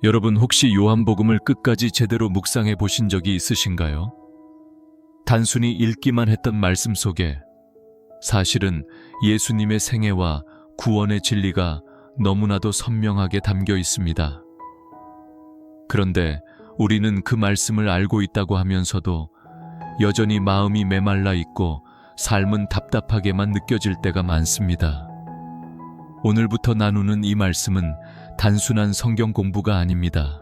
여러분 혹시 요한복음을 끝까지 제대로 묵상해 보신 적이 있으신가요? 단순히 읽기만 했던 말씀 속에 사실은 예수님의 생애와 구원의 진리가 너무나도 선명하게 담겨 있습니다. 그런데 우리는 그 말씀을 알고 있다고 하면서도 여전히 마음이 메말라 있고 삶은 답답하게만 느껴질 때가 많습니다. 오늘부터 나누는 이 말씀은 단순한 성경 공부가 아닙니다.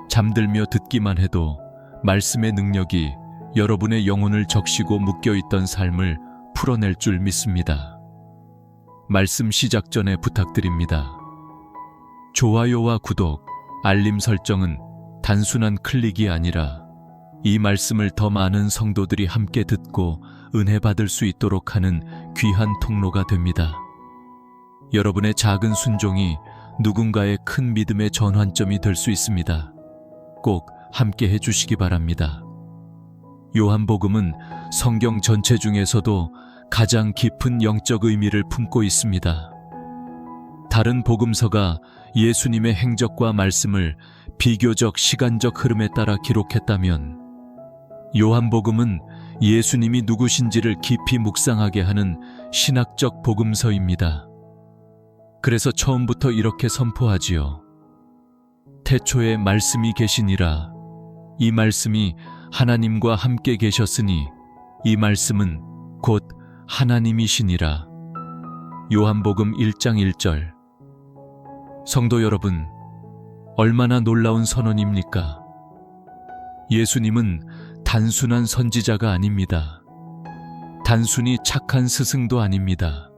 잠들며 듣기만 해도 말씀의 능력이 여러분의 영혼을 적시고 묶여있던 삶을 풀어낼 줄 믿습니다. 말씀 시작 전에 부탁드립니다. 좋아요와 구독, 알림 설정은 단순한 클릭이 아니라 이 말씀을 더 많은 성도들이 함께 듣고 은혜 받을 수 있도록 하는 귀한 통로가 됩니다. 여러분의 작은 순종이 누군가의 큰 믿음의 전환점이 될 수 있습니다. 꼭 함께 해주시기 바랍니다. 요한복음은 성경 전체 중에서도 가장 깊은 영적 의미를 품고 있습니다. 다른 복음서가 예수님의 행적과 말씀을 비교적 시간적 흐름에 따라 기록했다면 요한복음은 예수님이 누구신지를 깊이 묵상하게 하는 신학적 복음서입니다. 그래서 처음부터 이렇게 선포하지요. 태초에 말씀이 계시니라. 이 말씀이 하나님과 함께 계셨으니 이 말씀은 곧 하나님이시니라. 요한복음 1장 1절. 성도 여러분, 얼마나 놀라운 선언입니까? 예수님은 단순한 선지자가 아닙니다. 단순히 착한 스승도 아닙니다.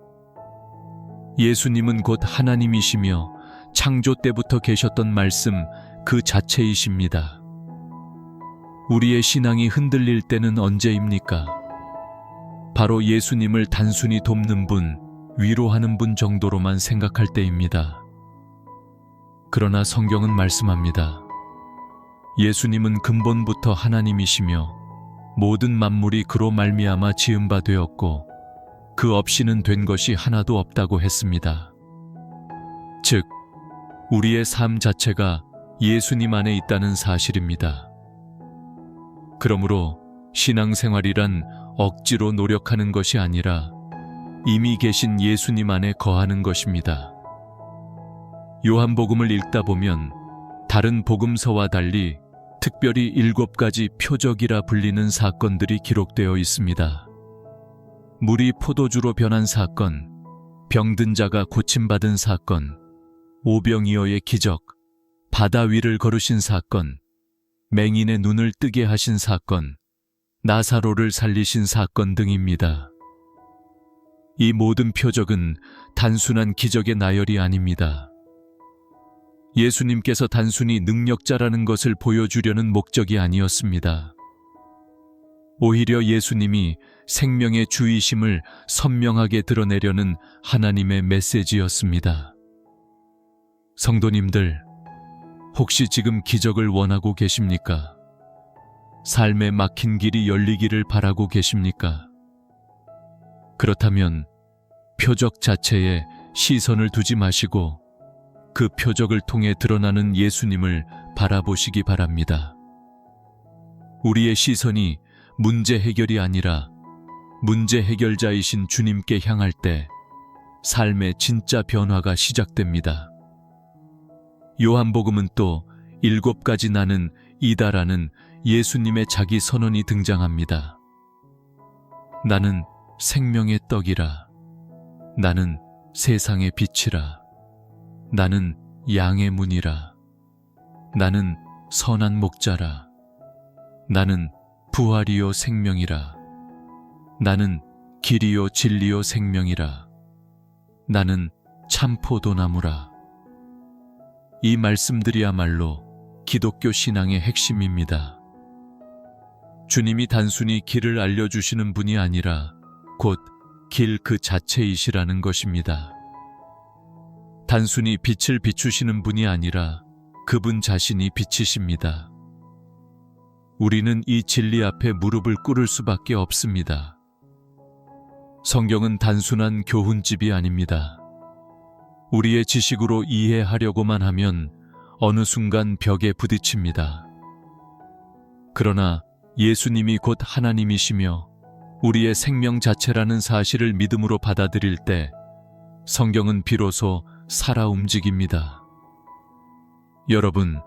예수님은 곧 하나님이시며 창조 때부터 계셨던 말씀 그 자체이십니다. 우리의 신앙이 흔들릴 때는 언제입니까? 바로 예수님을 단순히 돕는 분, 위로하는 분 정도로만 생각할 때입니다. 그러나 성경은 말씀합니다. 예수님은 근본부터 하나님이시며 모든 만물이 그로 말미암아 지은 바 되었고 그 없이는 된 것이 하나도 없다고 했습니다. 즉, 우리의 삶 자체가 예수님 안에 있다는 사실입니다. 그러므로 신앙생활이란 억지로 노력하는 것이 아니라 이미 계신 예수님 안에 거하는 것입니다. 요한복음을 읽다 보면 다른 복음서와 달리 특별히 7가지 표적이라 불리는 사건들이 기록되어 있습니다. 물이 포도주로 변한 사건, 병든 자가 고침받은 사건, 오병이어의 기적, 바다 위를 걸으신 사건, 맹인의 눈을 뜨게 하신 사건, 나사로를 살리신 사건 등입니다. 이 모든 표적은 단순한 기적의 나열이 아닙니다. 예수님께서 단순히 능력자라는 것을 보여주려는 목적이 아니었습니다. 오히려 예수님이 생명의 주이심을 선명하게 드러내려는 하나님의 메시지였습니다. 성도님들, 혹시 지금 기적을 원하고 계십니까? 삶에 막힌 길이 열리기를 바라고 계십니까? 그렇다면 표적 자체에 시선을 두지 마시고 그 표적을 통해 드러나는 예수님을 바라보시기 바랍니다. 우리의 시선이 문제 해결이 아니라 문제 해결자이신 주님께 향할 때 삶의 진짜 변화가 시작됩니다. 요한복음은 또 7가지 나는 이다라는 예수님의 자기 선언이 등장합니다. 나는 생명의 떡이라. 나는 세상의 빛이라. 나는 양의 문이라. 나는 선한 목자라. 나는 부활이요 생명이라. 나는 길이요 진리요 생명이라. 나는 참 포도나무라. 이 말씀들이야말로 기독교 신앙의 핵심입니다. 주님이 단순히 길을 알려주시는 분이 아니라 곧 길 그 자체이시라는 것입니다. 단순히 빛을 비추시는 분이 아니라 그분 자신이 빛이십니다. 우리는 이 진리 앞에 무릎을 꿇을 수밖에 없습니다. 성경은 단순한 교훈집이 아닙니다. 우리의 지식으로 이해하려고만 하면 어느 순간 벽에 부딪힙니다. 그러나 예수님이 곧 하나님이시며 우리의 생명 자체라는 사실을 믿음으로 받아들일 때 성경은 비로소 살아 움직입니다. 여러분,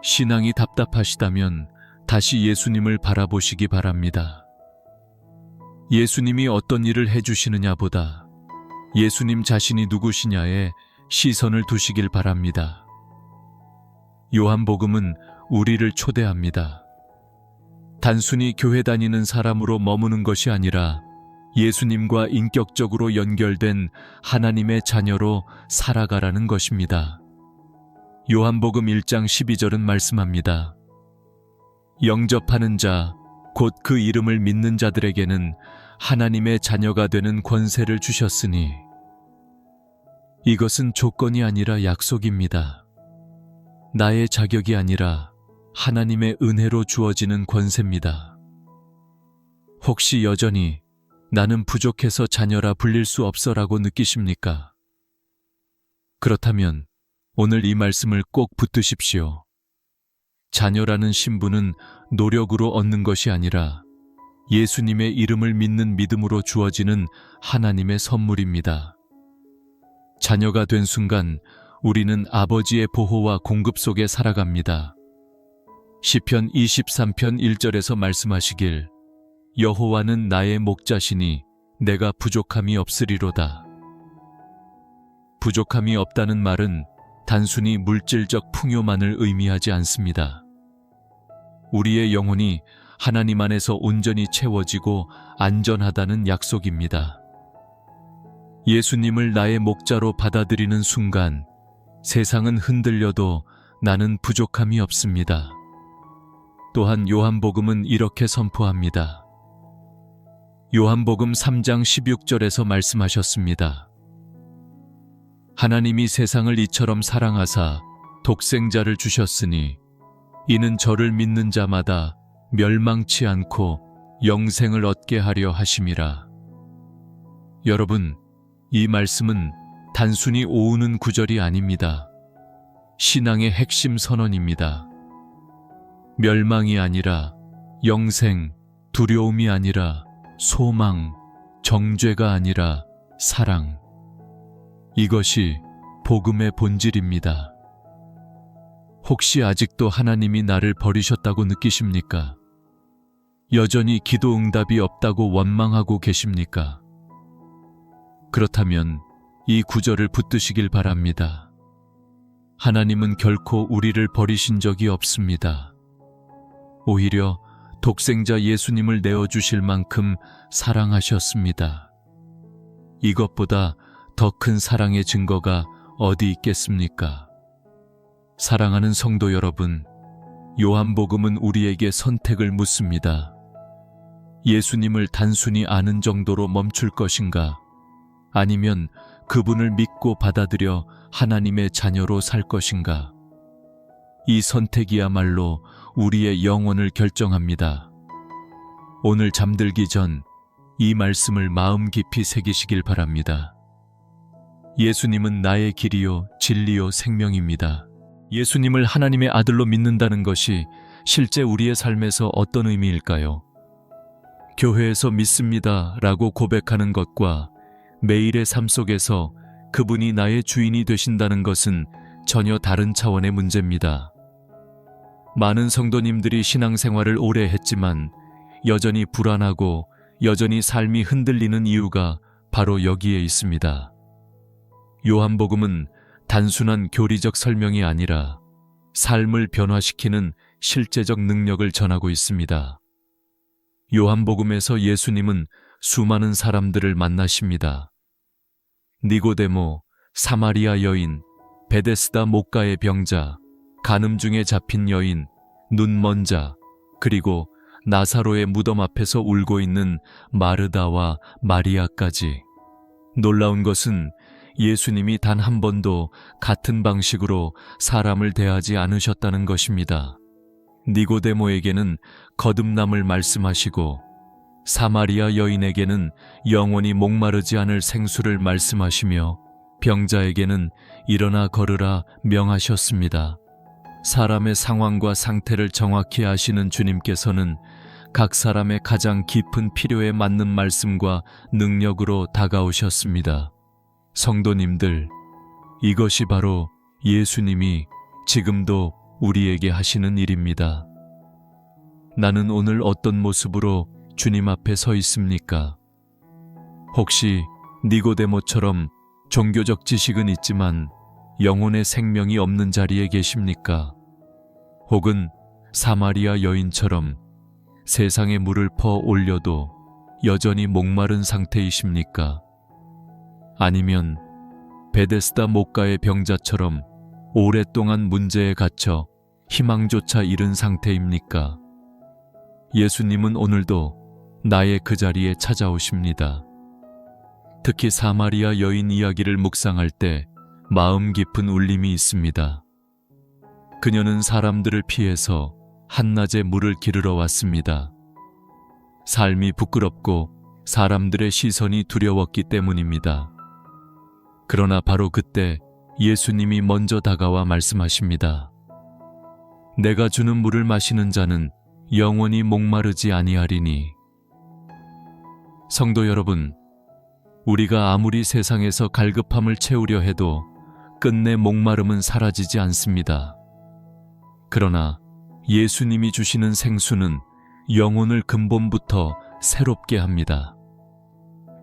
신앙이 답답하시다면 다시 예수님을 바라보시기 바랍니다. 예수님이 어떤 일을 해주시느냐보다 예수님 자신이 누구시냐에 시선을 두시길 바랍니다. 요한복음은 우리를 초대합니다. 단순히 교회 다니는 사람으로 머무는 것이 아니라 예수님과 인격적으로 연결된 하나님의 자녀로 살아가라는 것입니다. 요한복음 1장 12절은 말씀합니다. 영접하는 자, 곧 그 이름을 믿는 자들에게는 하나님의 자녀가 되는 권세를 주셨으니, 이것은 조건이 아니라 약속입니다. 나의 자격이 아니라 하나님의 은혜로 주어지는 권세입니다. 혹시 여전히 나는 부족해서 자녀라 불릴 수 없어라고 느끼십니까? 그렇다면 오늘 이 말씀을 꼭 붙드십시오. 자녀라는 신분은 노력으로 얻는 것이 아니라 예수님의 이름을 믿는 믿음으로 주어지는 하나님의 선물입니다. 자녀가 된 순간 우리는 아버지의 보호와 공급 속에 살아갑니다. 시편 23편 1절에서 말씀하시길, 여호와는 나의 목자시니 내가 부족함이 없으리로다. 부족함이 없다는 말은 단순히 물질적 풍요만을 의미하지 않습니다. 우리의 영혼이 하나님 안에서 온전히 채워지고 안전하다는 약속입니다. 예수님을 나의 목자로 받아들이는 순간 세상은 흔들려도 나는 부족함이 없습니다. 또한 요한복음은 이렇게 선포합니다. 요한복음 3장 16절에서 말씀하셨습니다. 하나님이 세상을 이처럼 사랑하사 독생자를 주셨으니 이는 저를 믿는 자마다 멸망치 않고 영생을 얻게 하려 하심이라. 여러분, 이 말씀은 단순히 오우는 구절이 아닙니다. 신앙의 핵심 선언입니다. 멸망이 아니라 영생, 두려움이 아니라 소망, 정죄가 아니라 사랑. 이것이 복음의 본질입니다. 혹시 아직도 하나님이 나를 버리셨다고 느끼십니까? 여전히 기도 응답이 없다고 원망하고 계십니까? 그렇다면 이 구절을 붙드시길 바랍니다. 하나님은 결코 우리를 버리신 적이 없습니다. 오히려 독생자 예수님을 내어주실 만큼 사랑하셨습니다. 이것보다 더 큰 사랑의 증거가 어디 있겠습니까? 사랑하는 성도 여러분, 요한복음은 우리에게 선택을 묻습니다. 예수님을 단순히 아는 정도로 멈출 것인가? 아니면 그분을 믿고 받아들여 하나님의 자녀로 살 것인가? 이 선택이야말로 우리의 영혼을 결정합니다. 오늘 잠들기 전 이 말씀을 마음 깊이 새기시길 바랍니다. 예수님은 나의 길이요, 진리요, 생명입니다. 예수님을 하나님의 아들로 믿는다는 것이 실제 우리의 삶에서 어떤 의미일까요? 교회에서 믿습니다 라고 고백하는 것과 매일의 삶 속에서 그분이 나의 주인이 되신다는 것은 전혀 다른 차원의 문제입니다. 많은 성도님들이 신앙생활을 오래 했지만 여전히 불안하고 여전히 삶이 흔들리는 이유가 바로 여기에 있습니다. 요한복음은 단순한 교리적 설명이 아니라 삶을 변화시키는 실제적 능력을 전하고 있습니다. 요한복음에서 예수님은 수많은 사람들을 만나십니다. 니고데모, 사마리아 여인, 베데스다 목가의 병자, 간음 중에 잡힌 여인, 눈먼 자, 그리고 나사로의 무덤 앞에서 울고 있는 마르다와 마리아까지. 놀라운 것은 예수님이 단 한 번도 같은 방식으로 사람을 대하지 않으셨다는 것입니다. 니고데모에게는 거듭남을 말씀하시고 사마리아 여인에게는 영원히 목마르지 않을 생수를 말씀하시며 병자에게는 일어나 걸으라 명하셨습니다. 사람의 상황과 상태를 정확히 아시는 주님께서는 각 사람의 가장 깊은 필요에 맞는 말씀과 능력으로 다가오셨습니다. 성도님들, 이것이 바로 예수님이 지금도 우리에게 하시는 일입니다. 나는 오늘 어떤 모습으로 주님 앞에 서 있습니까? 혹시 니고데모처럼 종교적 지식은 있지만 영혼의 생명이 없는 자리에 계십니까? 혹은 사마리아 여인처럼 세상에 물을 퍼 올려도 여전히 목마른 상태이십니까? 아니면 베데스다 목가의 병자처럼 오랫동안 문제에 갇혀 희망조차 잃은 상태입니까? 예수님은 오늘도 나의 그 자리에 찾아오십니다. 특히 사마리아 여인 이야기를 묵상할 때 마음 깊은 울림이 있습니다. 그녀는 사람들을 피해서 한낮에 물을 기르러 왔습니다. 삶이 부끄럽고 사람들의 시선이 두려웠기 때문입니다. 그러나 바로 그때 예수님이 먼저 다가와 말씀하십니다. 내가 주는 물을 마시는 자는 영원히 목마르지 아니하리니. 성도 여러분, 우리가 아무리 세상에서 갈급함을 채우려 해도 끝내 목마름은 사라지지 않습니다. 그러나 예수님이 주시는 생수는 영혼을 근본부터 새롭게 합니다.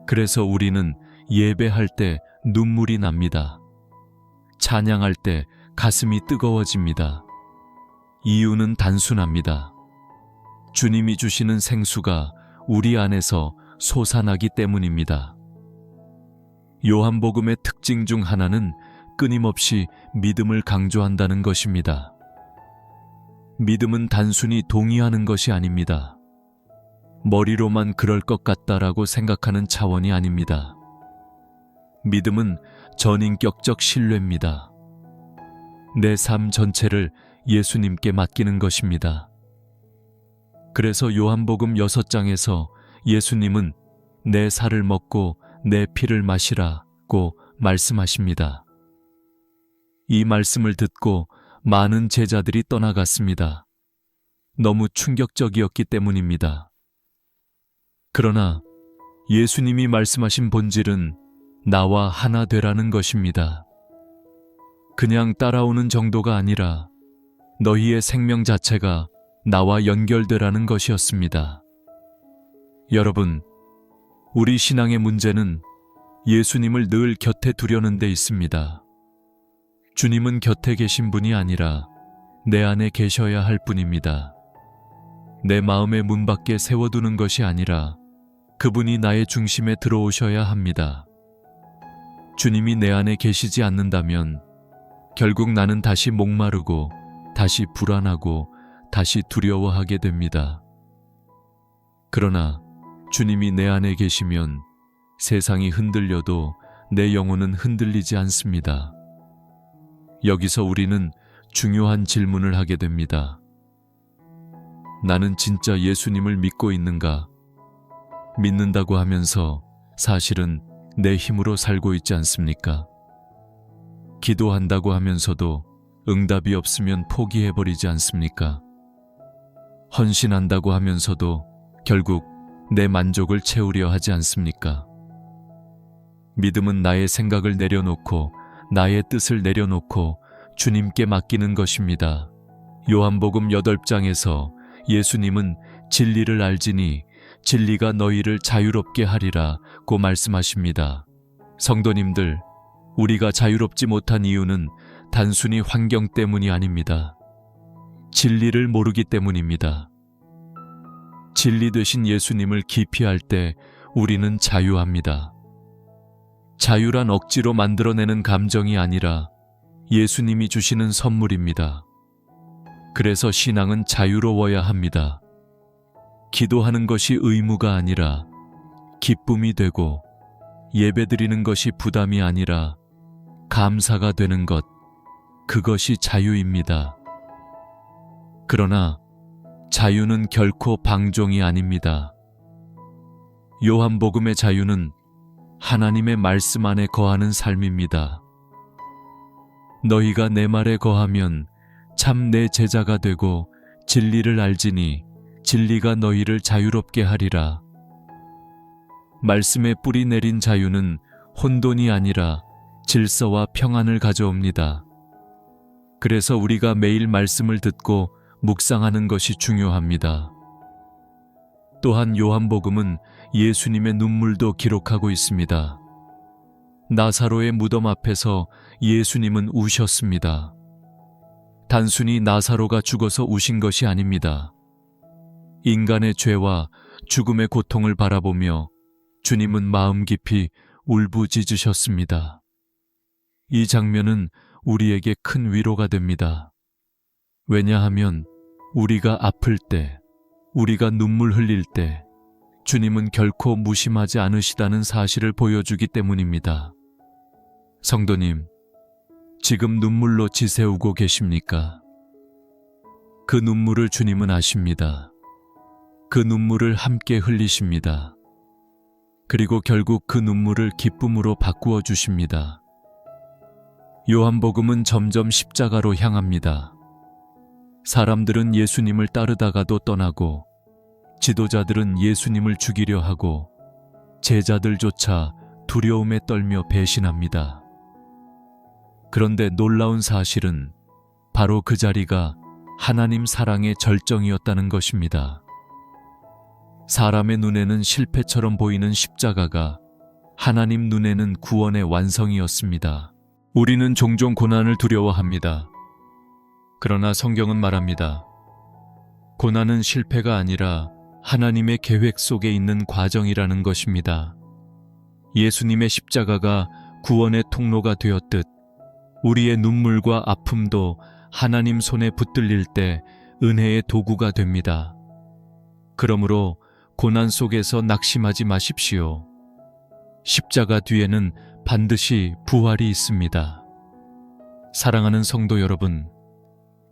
그래서 우리는 예배할 때 눈물이 납니다. 찬양할 때 가슴이 뜨거워집니다. 이유는 단순합니다. 주님이 주시는 생수가 우리 안에서 솟아나기 때문입니다. 요한복음의 특징 중 하나는 끊임없이 믿음을 강조한다는 것입니다. 믿음은 단순히 동의하는 것이 아닙니다. 머리로만 그럴 것 같다라고 생각하는 차원이 아닙니다. 믿음은 전인격적 신뢰입니다. 내 삶 전체를 예수님께 맡기는 것입니다. 그래서 요한복음 6장에서 예수님은 내 살을 먹고 내 피를 마시라고 말씀하십니다. 이 말씀을 듣고 많은 제자들이 떠나갔습니다. 너무 충격적이었기 때문입니다. 그러나 예수님이 말씀하신 본질은 나와 하나 되라는 것입니다. 그냥 따라오는 정도가 아니라 너희의 생명 자체가 나와 연결되라는 것이었습니다. 여러분, 우리 신앙의 문제는 예수님을 늘 곁에 두려는 데 있습니다. 주님은 곁에 계신 분이 아니라 내 안에 계셔야 할 뿐입니다. 내 마음의 문 밖에 세워두는 것이 아니라 그분이 나의 중심에 들어오셔야 합니다. 주님이 내 안에 계시지 않는다면 결국 나는 다시 목마르고 다시 불안하고 다시 두려워하게 됩니다. 그러나 주님이 내 안에 계시면 세상이 흔들려도 내 영혼은 흔들리지 않습니다. 여기서 우리는 중요한 질문을 하게 됩니다. 나는 진짜 예수님을 믿고 있는가? 믿는다고 하면서 사실은 내 힘으로 살고 있지 않습니까? 기도한다고 하면서도 응답이 없으면 포기해버리지 않습니까? 헌신한다고 하면서도 결국 내 만족을 채우려 하지 않습니까? 믿음은 나의 생각을 내려놓고 나의 뜻을 내려놓고 주님께 맡기는 것입니다. 요한복음 8장에서 예수님은 진리를 알지니 진리가 너희를 자유롭게 하리라고 말씀하십니다. 성도님들, 우리가 자유롭지 못한 이유는 단순히 환경 때문이 아닙니다. 진리를 모르기 때문입니다. 진리 되신 예수님을 깊이 알 때 우리는 자유합니다. 자유란 억지로 만들어내는 감정이 아니라 예수님이 주시는 선물입니다. 그래서 신앙은 자유로워야 합니다. 기도하는 것이 의무가 아니라 기쁨이 되고 예배드리는 것이 부담이 아니라 감사가 되는 것, 그것이 자유입니다. 그러나 자유는 결코 방종이 아닙니다. 요한복음의 자유는 하나님의 말씀 안에 거하는 삶입니다. 너희가 내 말에 거하면 참 내 제자가 되고 진리를 알지니 진리가 너희를 자유롭게 하리라. 말씀에 뿌리 내린 자유는 혼돈이 아니라 질서와 평안을 가져옵니다. 그래서 우리가 매일 말씀을 듣고 묵상하는 것이 중요합니다. 또한 요한복음은 예수님의 눈물도 기록하고 있습니다. 나사로의 무덤 앞에서 예수님은 우셨습니다. 단순히 나사로가 죽어서 우신 것이 아닙니다. 인간의 죄와 죽음의 고통을 바라보며 주님은 마음 깊이 울부짖으셨습니다. 이 장면은 우리에게 큰 위로가 됩니다. 왜냐하면 우리가 아플 때, 우리가 눈물 흘릴 때 주님은 결코 무심하지 않으시다는 사실을 보여주기 때문입니다. 성도님, 지금 눈물로 지새우고 계십니까? 그 눈물을 주님은 아십니다. 그 눈물을 함께 흘리십니다. 그리고 결국 그 눈물을 기쁨으로 바꾸어 주십니다. 요한복음은 점점 십자가로 향합니다. 사람들은 예수님을 따르다가도 떠나고, 지도자들은 예수님을 죽이려 하고, 제자들조차 두려움에 떨며 배신합니다. 그런데 놀라운 사실은 바로 그 자리가 하나님 사랑의 절정이었다는 것입니다. 사람의 눈에는 실패처럼 보이는 십자가가 하나님 눈에는 구원의 완성이었습니다. 우리는 종종 고난을 두려워합니다. 그러나 성경은 말합니다. 고난은 실패가 아니라 하나님의 계획 속에 있는 과정이라는 것입니다. 예수님의 십자가가 구원의 통로가 되었듯 우리의 눈물과 아픔도 하나님 손에 붙들릴 때 은혜의 도구가 됩니다. 그러므로 고난 속에서 낙심하지 마십시오. 십자가 뒤에는 반드시 부활이 있습니다. 사랑하는 성도 여러분,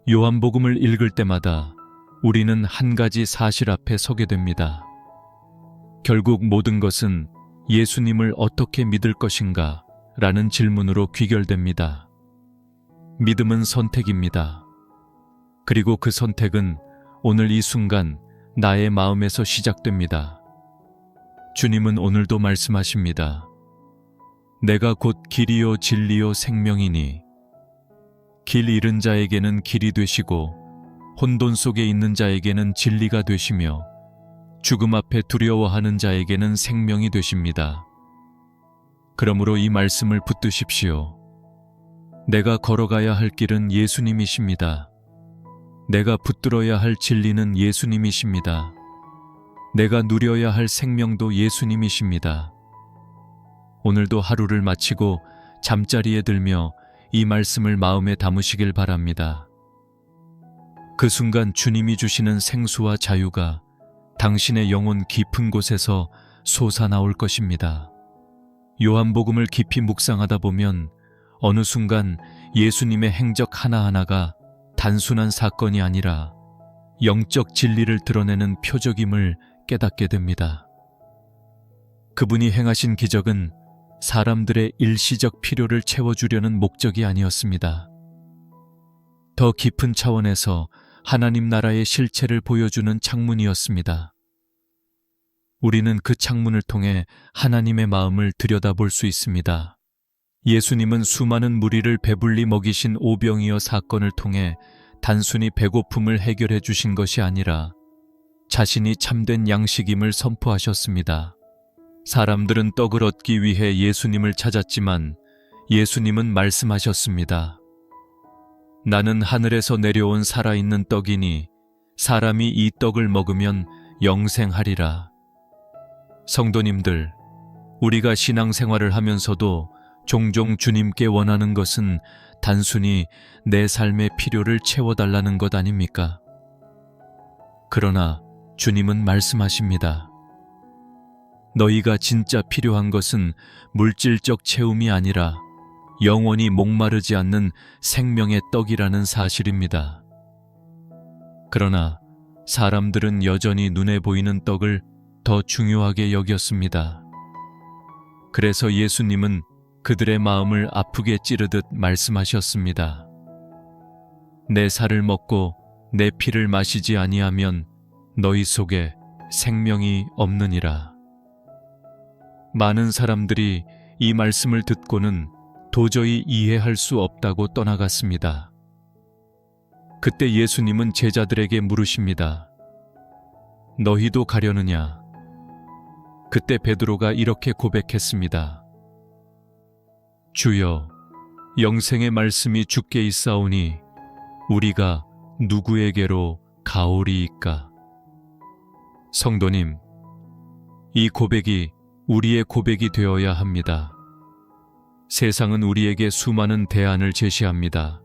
요한복음을 읽을 때마다 우리는 한 가지 사실 앞에 서게 됩니다. 결국 모든 것은 예수님을 어떻게 믿을 것인가? 라는 질문으로 귀결됩니다. 믿음은 선택입니다. 그리고 그 선택은 오늘 이 순간 나의 마음에서 시작됩니다. 주님은 오늘도 말씀하십니다. 내가 곧 길이요 진리요 생명이니 길 잃은 자에게는 길이 되시고 혼돈 속에 있는 자에게는 진리가 되시며 죽음 앞에 두려워하는 자에게는 생명이 되십니다. 그러므로 이 말씀을 붙드십시오. 내가 걸어가야 할 길은 예수님이십니다. 내가 붙들어야 할 진리는 예수님이십니다. 내가 누려야 할 생명도 예수님이십니다. 오늘도 하루를 마치고 잠자리에 들며 이 말씀을 마음에 담으시길 바랍니다. 그 순간 주님이 주시는 생수와 자유가 당신의 영혼 깊은 곳에서 솟아나올 것입니다. 요한복음을 깊이 묵상하다 보면 어느 순간 예수님의 행적 하나하나가 단순한 사건이 아니라 영적 진리를 드러내는 표적임을 깨닫게 됩니다. 그분이 행하신 기적은 사람들의 일시적 필요를 채워주려는 목적이 아니었습니다. 더 깊은 차원에서 하나님 나라의 실체를 보여주는 창문이었습니다. 우리는 그 창문을 통해 하나님의 마음을 들여다볼 수 있습니다. 예수님은 수많은 무리를 배불리 먹이신 오병이어 사건을 통해 단순히 배고픔을 해결해 주신 것이 아니라 자신이 참된 양식임을 선포하셨습니다. 사람들은 떡을 얻기 위해 예수님을 찾았지만 예수님은 말씀하셨습니다. 나는 하늘에서 내려온 살아있는 떡이니 사람이 이 떡을 먹으면 영생하리라. 성도님들, 우리가 신앙생활을 하면서도 종종 주님께 원하는 것은 단순히 내 삶의 필요를 채워달라는 것 아닙니까? 그러나 주님은 말씀하십니다. 너희가 진짜 필요한 것은 물질적 채움이 아니라 영원히 목마르지 않는 생명의 떡이라는 사실입니다. 그러나 사람들은 여전히 눈에 보이는 떡을 더 중요하게 여겼습니다. 그래서 예수님은 그들의 마음을 아프게 찌르듯 말씀하셨습니다. 내 살을 먹고 내 피를 마시지 아니하면 너희 속에 생명이 없느니라. 많은 사람들이 이 말씀을 듣고는 도저히 이해할 수 없다고 떠나갔습니다. 그때 예수님은 제자들에게 물으십니다. 너희도 가려느냐? 그때 베드로가 이렇게 고백했습니다. 주여, 영생의 말씀이 주께 있사오니 우리가 누구에게로 가오리이까? 성도님, 이 고백이 우리의 고백이 되어야 합니다. 세상은 우리에게 수많은 대안을 제시합니다.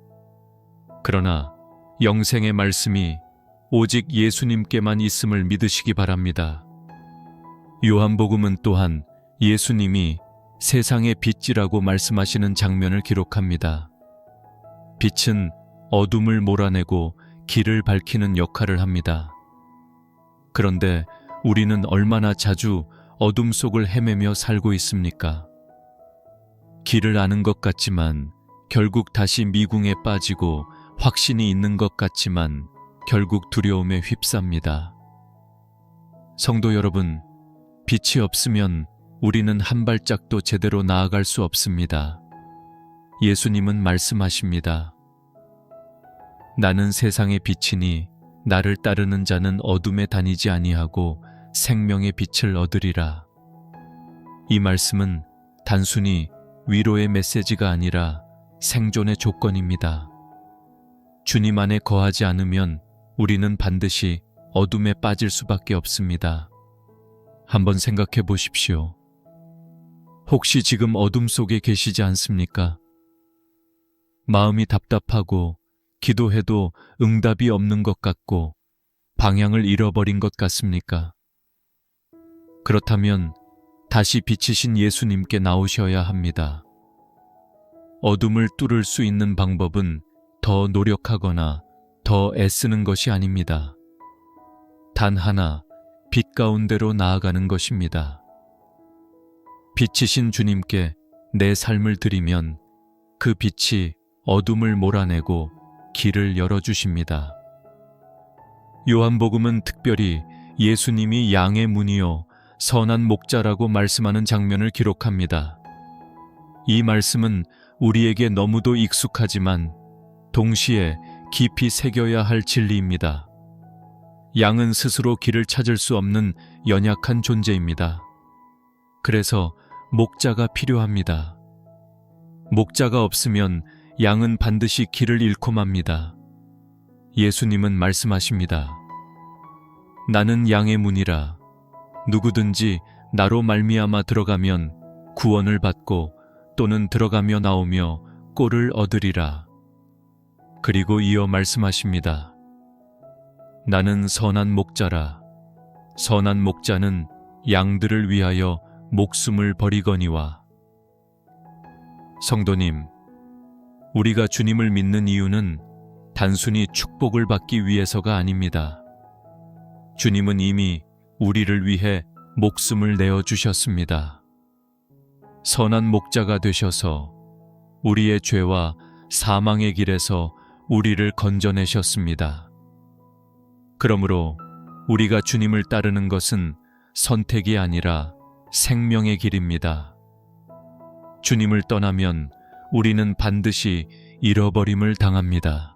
그러나 영생의 말씀이 오직 예수님께만 있음을 믿으시기 바랍니다. 요한복음은 또한 예수님이 세상의 빛이라고 말씀하시는 장면을 기록합니다. 빛은 어둠을 몰아내고 길을 밝히는 역할을 합니다. 그런데 우리는 얼마나 자주 어둠 속을 헤매며 살고 있습니까? 길을 아는 것 같지만 결국 다시 미궁에 빠지고 확신이 있는 것 같지만 결국 두려움에 휩쌉니다. 성도 여러분, 빛이 없으면 우리는 한 발짝도 제대로 나아갈 수 없습니다. 예수님은 말씀하십니다. 나는 세상의 빛이니 나를 따르는 자는 어둠에 다니지 아니하고 생명의 빛을 얻으리라. 이 말씀은 단순히 위로의 메시지가 아니라 생존의 조건입니다. 주님 안에 거하지 않으면 우리는 반드시 어둠에 빠질 수밖에 없습니다. 한번 생각해 보십시오. 혹시 지금 어둠 속에 계시지 않습니까? 마음이 답답하고 기도해도 응답이 없는 것 같고 방향을 잃어버린 것 같습니까? 그렇다면 다시 빛이신 예수님께 나오셔야 합니다. 어둠을 뚫을 수 있는 방법은 더 노력하거나 더 애쓰는 것이 아닙니다. 단 하나, 빛 가운데로 나아가는 것입니다. 빛이신 주님께 내 삶을 드리면 그 빛이 어둠을 몰아내고 길을 열어주십니다. 요한복음은 특별히 예수님이 양의 문이요 선한 목자라고 말씀하는 장면을 기록합니다. 이 말씀은 우리에게 너무도 익숙하지만 동시에 깊이 새겨야 할 진리입니다. 양은 스스로 길을 찾을 수 없는 연약한 존재입니다. 그래서 목자가 필요합니다. 목자가 없으면 양은 반드시 길을 잃고 맙니다. 예수님은 말씀하십니다. 나는 양의 문이라. 누구든지 나로 말미암아 들어가면 구원을 받고 또는 들어가며 나오며 꼴을 얻으리라. 그리고 이어 말씀하십니다. 나는 선한 목자라. 선한 목자는 양들을 위하여 목숨을 버리거니와. 성도님, 우리가 주님을 믿는 이유는 단순히 축복을 받기 위해서가 아닙니다. 주님은 이미 우리를 위해 목숨을 내어주셨습니다. 선한 목자가 되셔서 우리의 죄와 사망의 길에서 우리를 건져내셨습니다. 그러므로 우리가 주님을 따르는 것은 선택이 아니라 생명의 길입니다. 주님을 떠나면 우리는 반드시 잃어버림을 당합니다.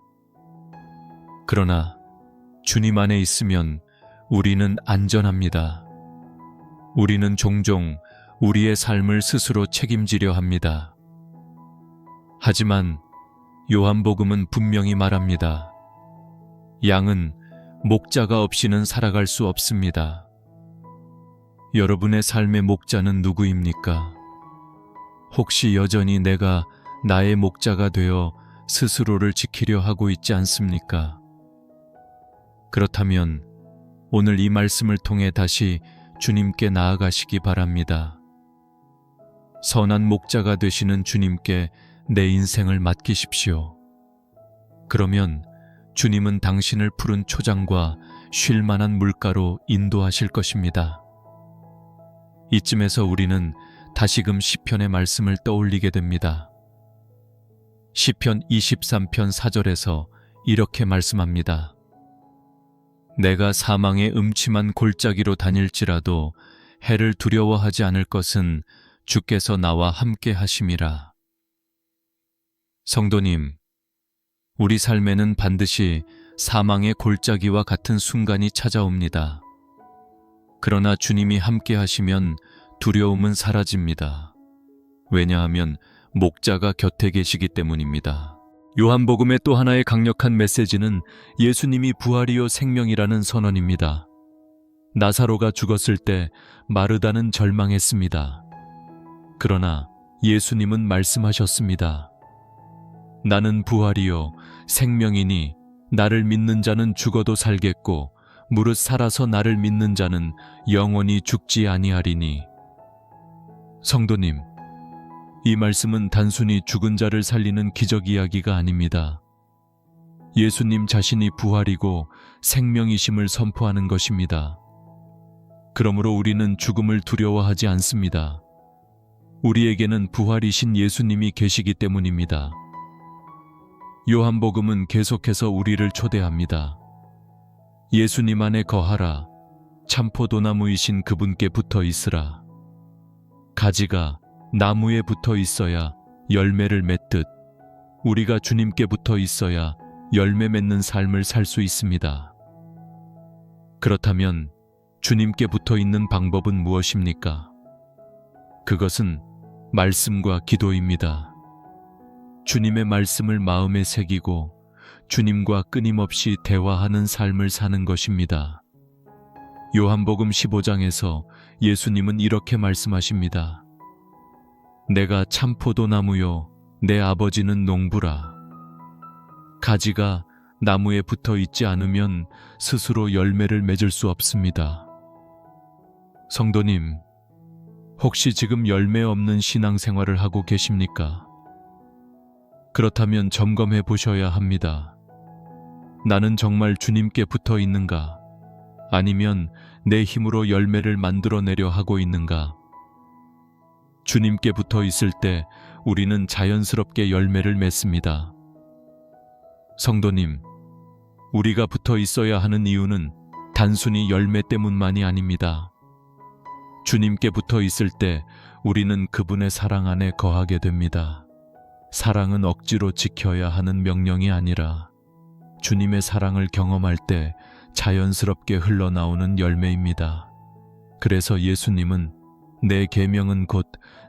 그러나 주님 안에 있으면 우리는 안전합니다. 우리는 종종 우리의 삶을 스스로 책임지려 합니다. 하지만 요한복음은 분명히 말합니다. 양은 목자가 없이는 살아갈 수 없습니다. 여러분의 삶의 목자는 누구입니까? 혹시 여전히 내가 나의 목자가 되어 스스로를 지키려 하고 있지 않습니까? 그렇다면 오늘 이 말씀을 통해 다시 주님께 나아가시기 바랍니다. 선한 목자가 되시는 주님께 내 인생을 맡기십시오. 그러면 주님은 당신을 푸른 초장과 쉴 만한 물가로 인도하실 것입니다. 이쯤에서 우리는 다시금 시편의 말씀을 떠올리게 됩니다. 시편 23편 4절에서 이렇게 말씀합니다. 내가 사망의 음침한 골짜기로 다닐지라도 해를 두려워하지 않을 것은 주께서 나와 함께 하심이라. 성도님, 우리 삶에는 반드시 사망의 골짜기와 같은 순간이 찾아옵니다. 그러나 주님이 함께 하시면 두려움은 사라집니다. 왜냐하면 목자가 곁에 계시기 때문입니다. 요한복음의 또 하나의 강력한 메시지는 예수님이 부활이요 생명이라는 선언입니다. 나사로가 죽었을 때 마르다는 절망했습니다. 그러나 예수님은 말씀하셨습니다. 나는 부활이요 생명이니 나를 믿는 자는 죽어도 살겠고 무릇 살아서 나를 믿는 자는 영원히 죽지 아니하리니. 성도님, 이 말씀은 단순히 죽은 자를 살리는 기적 이야기가 아닙니다. 예수님 자신이 부활이고 생명이심을 선포하는 것입니다. 그러므로 우리는 죽음을 두려워하지 않습니다. 우리에게는 부활이신 예수님이 계시기 때문입니다. 요한복음은 계속해서 우리를 초대합니다. 예수님 안에 거하라. 참포도나무이신 그분께 붙어 있으라. 가지가 나무에 붙어 있어야 열매를 맺듯 우리가 주님께 붙어 있어야 열매 맺는 삶을 살 수 있습니다. 그렇다면 주님께 붙어 있는 방법은 무엇입니까? 그것은 말씀과 기도입니다. 주님의 말씀을 마음에 새기고 주님과 끊임없이 대화하는 삶을 사는 것입니다. 요한복음 15장에서 예수님은 이렇게 말씀하십니다. 내가 참포도나무요 내 아버지는 농부라. 가지가 나무에 붙어 있지 않으면 스스로 열매를 맺을 수 없습니다. 성도님, 혹시 지금 열매 없는 신앙생활을 하고 계십니까? 그렇다면 점검해 보셔야 합니다. 나는 정말 주님께 붙어 있는가? 아니면 내 힘으로 열매를 만들어내려 하고 있는가? 주님께 붙어 있을 때 우리는 자연스럽게 열매를 맺습니다. 성도님, 우리가 붙어 있어야 하는 이유는 단순히 열매 때문만이 아닙니다. 주님께 붙어 있을 때 우리는 그분의 사랑 안에 거하게 됩니다. 사랑은 억지로 지켜야 하는 명령이 아니라 주님의 사랑을 경험할 때 자연스럽게 흘러나오는 열매입니다. 그래서 예수님은 내 계명은 곧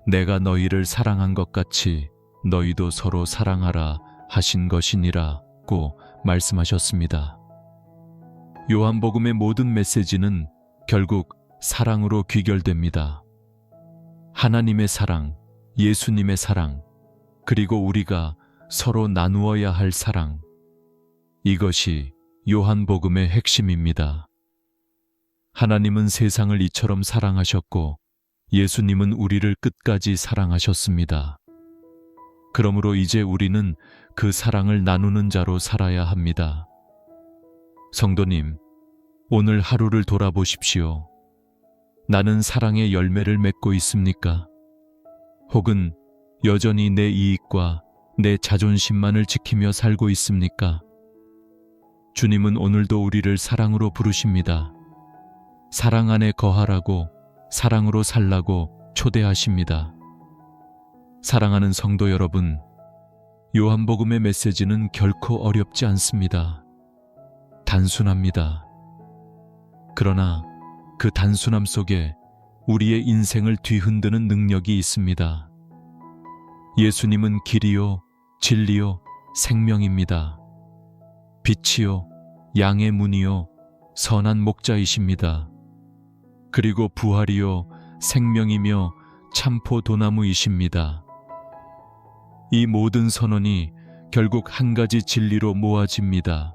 내가 너희를 사랑한 것 같이 너희도 서로 사랑하라 하신 것이니라고 말씀하셨습니다. 요한복음의 모든 메시지는 결국 사랑으로 귀결됩니다. 하나님의 사랑, 예수님의 사랑, 그리고 우리가 서로 나누어야 할 사랑. 이것이 요한복음의 핵심입니다. 하나님은 세상을 이처럼 사랑하셨고 예수님은 우리를 끝까지 사랑하셨습니다. 그러므로 이제 우리는 그 사랑을 나누는 자로 살아야 합니다. 성도님, 오늘 하루를 돌아보십시오. 나는 사랑의 열매를 맺고 있습니까? 혹은 여전히 내 이익과 내 자존심만을 지키며 살고 있습니까? 주님은 오늘도 우리를 사랑으로 부르십니다. 사랑 안에 거하라고, 사랑으로 살라고 초대하십니다. 사랑하는 성도 여러분, 요한복음의 메시지는 결코 어렵지 않습니다. 단순합니다. 그러나 그 단순함 속에 우리의 인생을 뒤흔드는 능력이 있습니다. 예수님은 길이요, 진리요, 생명입니다. 빛이요, 양의 문이요, 선한 목자이십니다. 그리고 부활이요, 생명이며 참포도나무이십니다. 이 모든 선언이 결국 한 가지 진리로 모아집니다.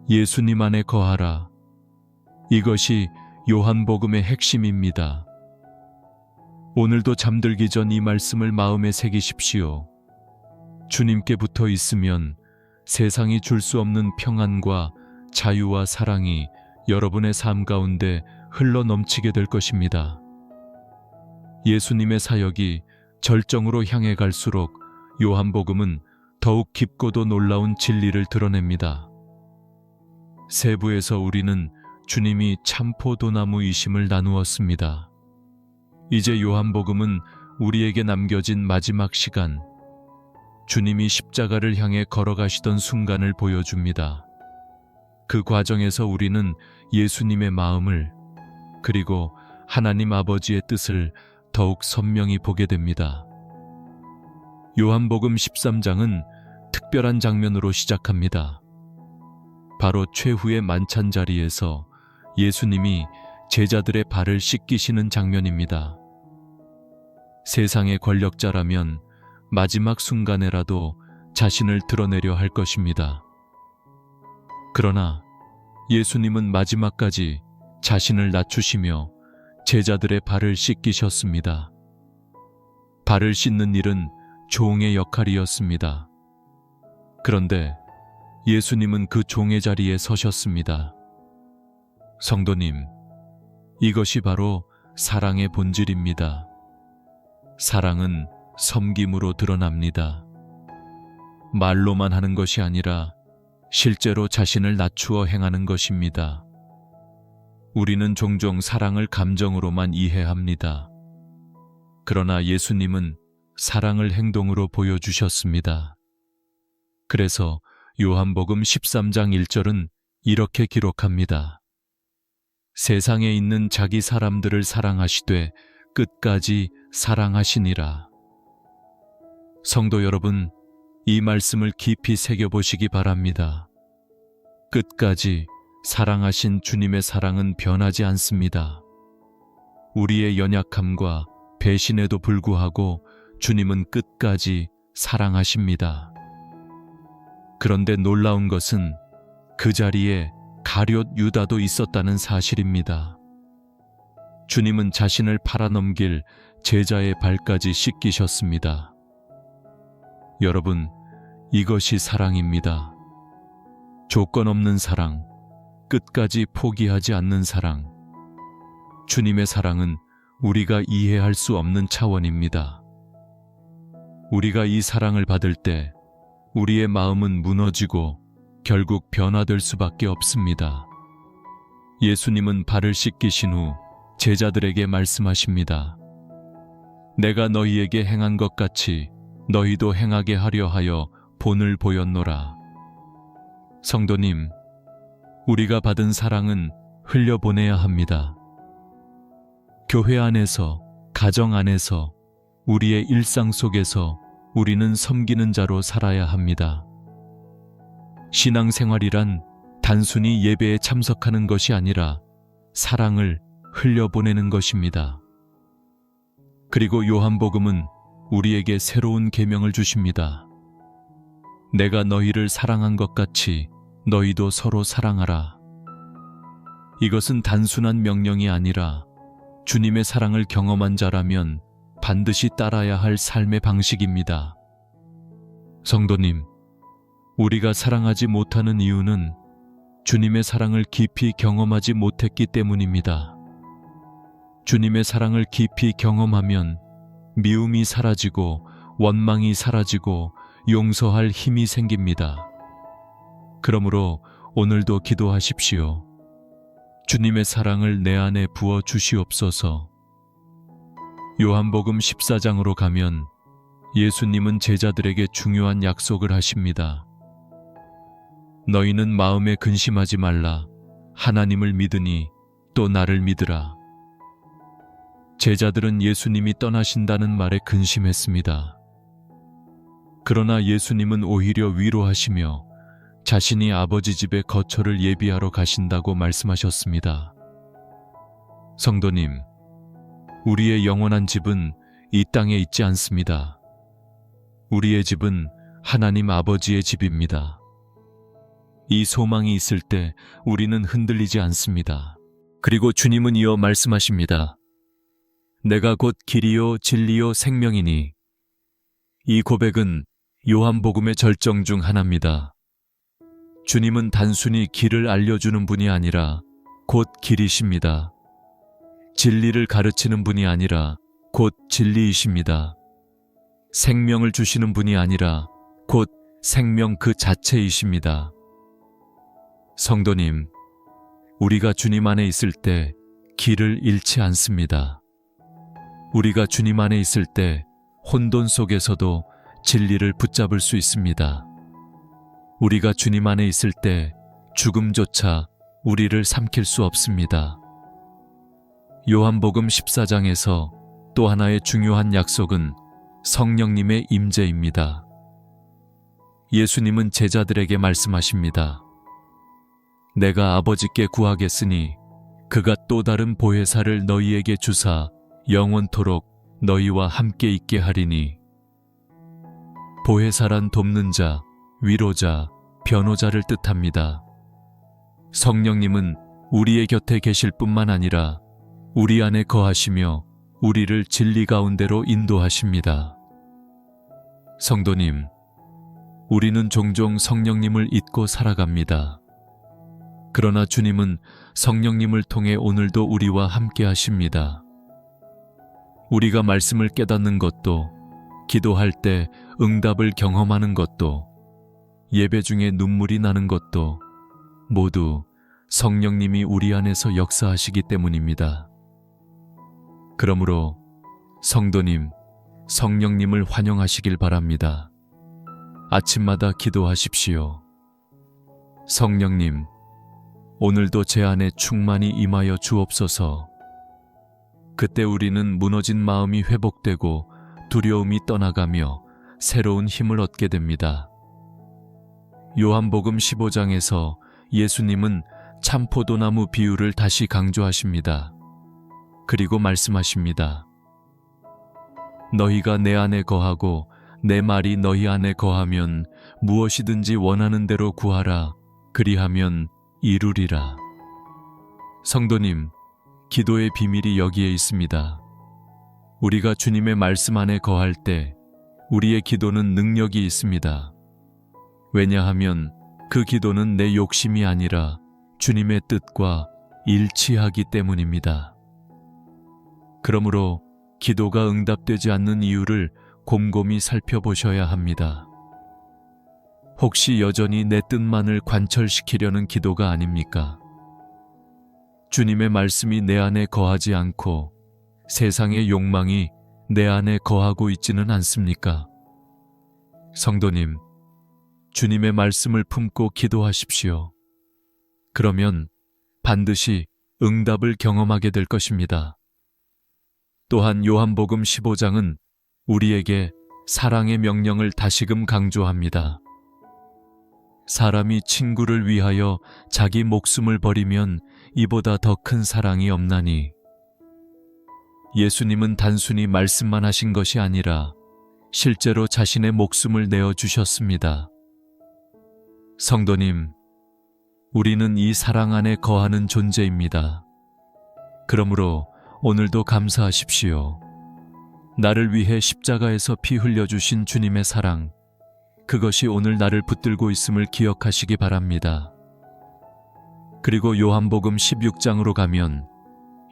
예수님 안에 거하라. 이것이 요한복음의 핵심입니다. 오늘도 잠들기 전 이 말씀을 마음에 새기십시오. 주님께 붙어 있으면 세상이 줄 수 없는 평안과 자유와 사랑이 여러분의 삶 가운데 흘러 넘치게 될 것입니다. 예수님의 사역이 절정으로 향해 갈수록 요한복음은 더욱 깊고도 놀라운 진리를 드러냅니다. 세부에서 우리는 주님이 참 포도나무이심을 나누었습니다. 이제 요한복음은 우리에게 남겨진 마지막 시간, 주님이 십자가를 향해 걸어가시던 순간을 보여줍니다. 그 과정에서 우리는 예수님의 마음을, 그리고 하나님 아버지의 뜻을 더욱 선명히 보게 됩니다. 요한복음 13장은 특별한 장면으로 시작합니다. 바로 최후의 만찬 자리에서 예수님이 제자들의 발을 씻기시는 장면입니다. 세상의 권력자라면 마지막 순간에라도 자신을 드러내려 할 것입니다. 그러나 예수님은 마지막까지 자신을 낮추시며 제자들의 발을 씻기셨습니다. 발을 씻는 일은 종의 역할이었습니다. 그런데 예수님은 그 종의 자리에 서셨습니다. 성도님, 이것이 바로 사랑의 본질입니다. 사랑은 섬김으로 드러납니다. 말로만 하는 것이 아니라 실제로 자신을 낮추어 행하는 것입니다. 우리는 종종 사랑을 감정으로만 이해합니다. 그러나 예수님은 사랑을 행동으로 보여주셨습니다. 그래서 요한복음 13장 1절은 이렇게 기록합니다. 세상에 있는 자기 사람들을 사랑하시되 끝까지 사랑하시니라. 성도 여러분, 이 말씀을 깊이 새겨보시기 바랍니다. 끝까지 사랑하신 주님의 사랑은 변하지 않습니다. 우리의 연약함과 배신에도 불구하고 주님은 끝까지 사랑하십니다. 그런데 놀라운 것은 그 자리에 가룟 유다도 있었다는 사실입니다. 주님은 자신을 팔아넘길 제자의 발까지 씻기셨습니다. 여러분, 이것이 사랑입니다. 조건 없는 사랑, 끝까지 포기하지 않는 사랑. 주님의 사랑은 우리가 이해할 수 없는 차원입니다. 우리가 이 사랑을 받을 때 우리의 마음은 무너지고 결국 변화될 수밖에 없습니다. 예수님은 발을 씻기신 후 제자들에게 말씀하십니다. 내가 너희에게 행한 것 같이 너희도 행하게 하려 하여 본을 보였노라. 성도님, 우리가 받은 사랑은 흘려보내야 합니다. 교회 안에서, 가정 안에서, 우리의 일상 속에서 우리는 섬기는 자로 살아야 합니다. 신앙생활이란 단순히 예배에 참석하는 것이 아니라 사랑을 흘려보내는 것입니다. 그리고 요한복음은 우리에게 새로운 계명을 주십니다. 내가 너희를 사랑한 것 같이 너희도 서로 사랑하라. 이것은 단순한 명령이 아니라 주님의 사랑을 경험한 자라면 반드시 따라야 할 삶의 방식입니다. 성도님, 우리가 사랑하지 못하는 이유는 주님의 사랑을 깊이 경험하지 못했기 때문입니다. 주님의 사랑을 깊이 경험하면 미움이 사라지고 원망이 사라지고 용서할 힘이 생깁니다. 그러므로 오늘도 기도하십시오. 주님의 사랑을 내 안에 부어 주시옵소서. 요한복음 14장으로 가면 예수님은 제자들에게 중요한 약속을 하십니다. 너희는 마음에 근심하지 말라. 하나님을 믿으니 또 나를 믿으라. 제자들은 예수님이 떠나신다는 말에 근심했습니다. 그러나 예수님은 오히려 위로하시며 자신이 아버지 집에 거처를 예비하러 가신다고 말씀하셨습니다. 성도님, 우리의 영원한 집은 이 땅에 있지 않습니다. 우리의 집은 하나님 아버지의 집입니다. 이 소망이 있을 때 우리는 흔들리지 않습니다. 그리고 주님은 이어 말씀하십니다. 내가 곧 길이요 진리요 생명이니. 이 고백은 요한복음의 절정 중 하나입니다. 주님은 단순히 길을 알려주는 분이 아니라 곧 길이십니다. 진리를 가르치는 분이 아니라 곧 진리이십니다. 생명을 주시는 분이 아니라 곧 생명 그 자체이십니다. 성도님, 우리가 주님 안에 있을 때 길을 잃지 않습니다. 우리가 주님 안에 있을 때 혼돈 속에서도 진리를 붙잡을 수 있습니다. 우리가 주님 안에 있을 때 죽음조차 우리를 삼킬 수 없습니다. 요한복음 14장에서 또 하나의 중요한 약속은 성령님의 임재입니다. 예수님은 제자들에게 말씀하십니다. 내가 아버지께 구하겠으니 그가 또 다른 보혜사를 너희에게 주사 영원토록 너희와 함께 있게 하리니. 보혜사란 돕는 자, 위로자, 변호자를 뜻합니다. 성령님은 우리의 곁에 계실 뿐만 아니라 우리 안에 거하시며 우리를 진리 가운데로 인도하십니다. 성도님, 우리는 종종 성령님을 잊고 살아갑니다. 그러나 주님은 성령님을 통해 오늘도 우리와 함께 하십니다. 우리가 말씀을 깨닫는 것도, 기도할 때 응답을 경험하는 것도, 예배 중에 눈물이 나는 것도 모두 성령님이 우리 안에서 역사하시기 때문입니다. 그러므로 성도님, 성령님을 환영하시길 바랍니다. 아침마다 기도하십시오. 성령님, 오늘도 제 안에 충만히 임하여 주옵소서. 그때 우리는 무너진 마음이 회복되고 두려움이 떠나가며 새로운 힘을 얻게 됩니다. 요한복음 15장에서 예수님은 참포도나무 비유를 다시 강조하십니다. 그리고 말씀하십니다. 너희가 내 안에 거하고 내 말이 너희 안에 거하면 무엇이든지 원하는 대로 구하라. 그리하면 이루리라. 성도님, 기도의 비밀이 여기에 있습니다. 우리가 주님의 말씀 안에 거할 때 우리의 기도는 능력이 있습니다. 왜냐하면 그 기도는 내 욕심이 아니라 주님의 뜻과 일치하기 때문입니다. 그러므로 기도가 응답되지 않는 이유를 곰곰이 살펴보셔야 합니다. 혹시 여전히 내 뜻만을 관철시키려는 기도가 아닙니까? 주님의 말씀이 내 안에 거하지 않고 세상의 욕망이 내 안에 거하고 있지는 않습니까? 성도님, 주님의 말씀을 품고 기도하십시오. 그러면 반드시 응답을 경험하게 될 것입니다. 또한 요한복음 15장은 우리에게 사랑의 명령을 다시금 강조합니다. 사람이 친구를 위하여 자기 목숨을 버리면 이보다 더 큰 사랑이 없나니. 예수님은 단순히 말씀만 하신 것이 아니라 실제로 자신의 목숨을 내어주셨습니다. 성도님, 우리는 이 사랑 안에 거하는 존재입니다. 그러므로 오늘도 감사하십시오. 나를 위해 십자가에서 피 흘려주신 주님의 사랑, 그것이 오늘 나를 붙들고 있음을 기억하시기 바랍니다. 그리고 요한복음 16장으로 가면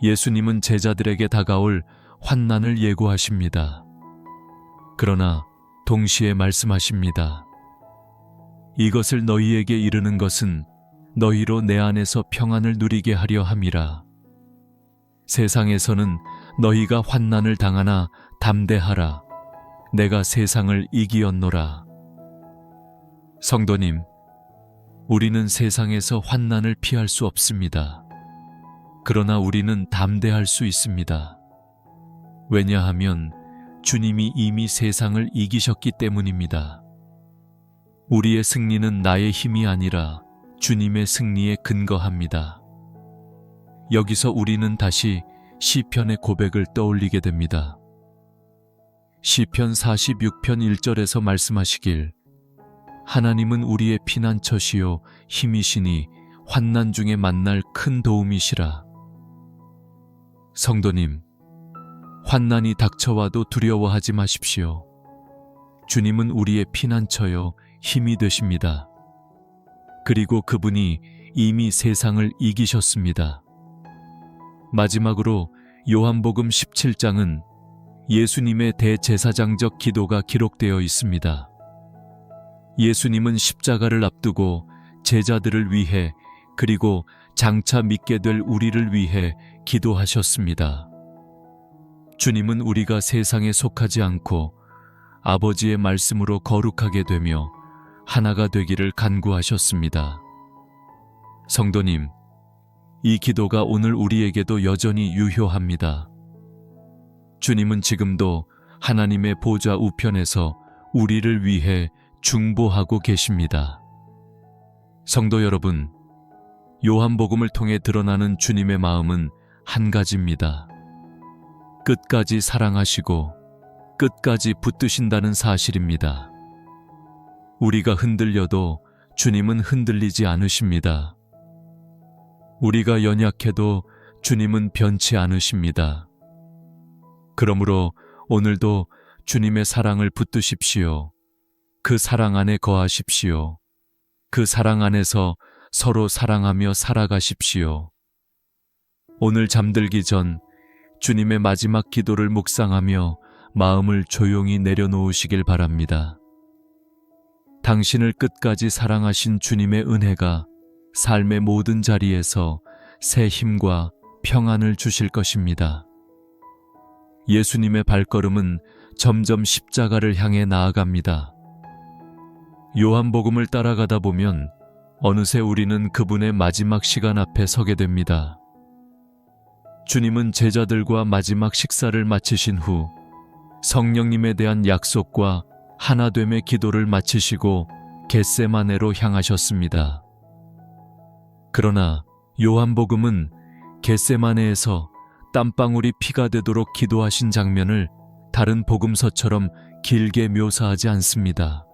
예수님은 제자들에게 다가올 환난을 예고하십니다. 그러나 동시에 말씀하십니다. 이것을 너희에게 이르는 것은 너희로 내 안에서 평안을 누리게 하려 함이라. 세상에서는 너희가 환난을 당하나 담대하라. 내가 세상을 이기었노라. 성도님, 우리는 세상에서 환난을 피할 수 없습니다. 그러나 우리는 담대할 수 있습니다. 왜냐하면 주님이 이미 세상을 이기셨기 때문입니다. 우리의 승리는 나의 힘이 아니라 주님의 승리에 근거합니다. 여기서 우리는 다시 시편의 고백을 떠올리게 됩니다. 시편 46편 1절에서 말씀하시길, 하나님은 우리의 피난처시요 힘이시니 환난 중에 만날 큰 도움이시라. 성도님, 환난이 닥쳐와도 두려워하지 마십시오. 주님은 우리의 피난처요 힘이 되십니다. 그리고 그분이 이미 세상을 이기셨습니다. 마지막으로 요한복음 17장은 예수님의 대제사장적 기도가 기록되어 있습니다. 예수님은 십자가를 앞두고 제자들을 위해 그리고 장차 믿게 될 우리를 위해 기도하셨습니다. 주님은 우리가 세상에 속하지 않고 아버지의 말씀으로 거룩하게 되며 하나가 되기를 간구하셨습니다. 성도님, 이 기도가 오늘 우리에게도 여전히 유효합니다. 주님은 지금도 하나님의 보좌 우편에서 우리를 위해 중보하고 계십니다. 성도 여러분, 요한복음을 통해 드러나는 주님의 마음은 한 가지입니다. 끝까지 사랑하시고 끝까지 붙드신다는 사실입니다. 우리가 흔들려도 주님은 흔들리지 않으십니다. 우리가 연약해도 주님은 변치 않으십니다. 그러므로 오늘도 주님의 사랑을 붙드십시오. 그 사랑 안에 거하십시오. 그 사랑 안에서 서로 사랑하며 살아가십시오. 오늘 잠들기 전 주님의 마지막 기도를 묵상하며 마음을 조용히 내려놓으시길 바랍니다. 당신을 끝까지 사랑하신 주님의 은혜가 삶의 모든 자리에서 새 힘과 평안을 주실 것입니다. 예수님의 발걸음은 점점 십자가를 향해 나아갑니다. 요한복음을 따라가다 보면 어느새 우리는 그분의 마지막 시간 앞에 서게 됩니다. 주님은 제자들과 마지막 식사를 마치신 후 성령님에 대한 약속과 하나됨의 기도를 마치시고 겟세마네로 향하셨습니다. 그러나 요한복음은 겟세마네에서 땀방울이 피가 되도록 기도하신 장면을 다른 복음서처럼 길게 묘사하지 않습니다.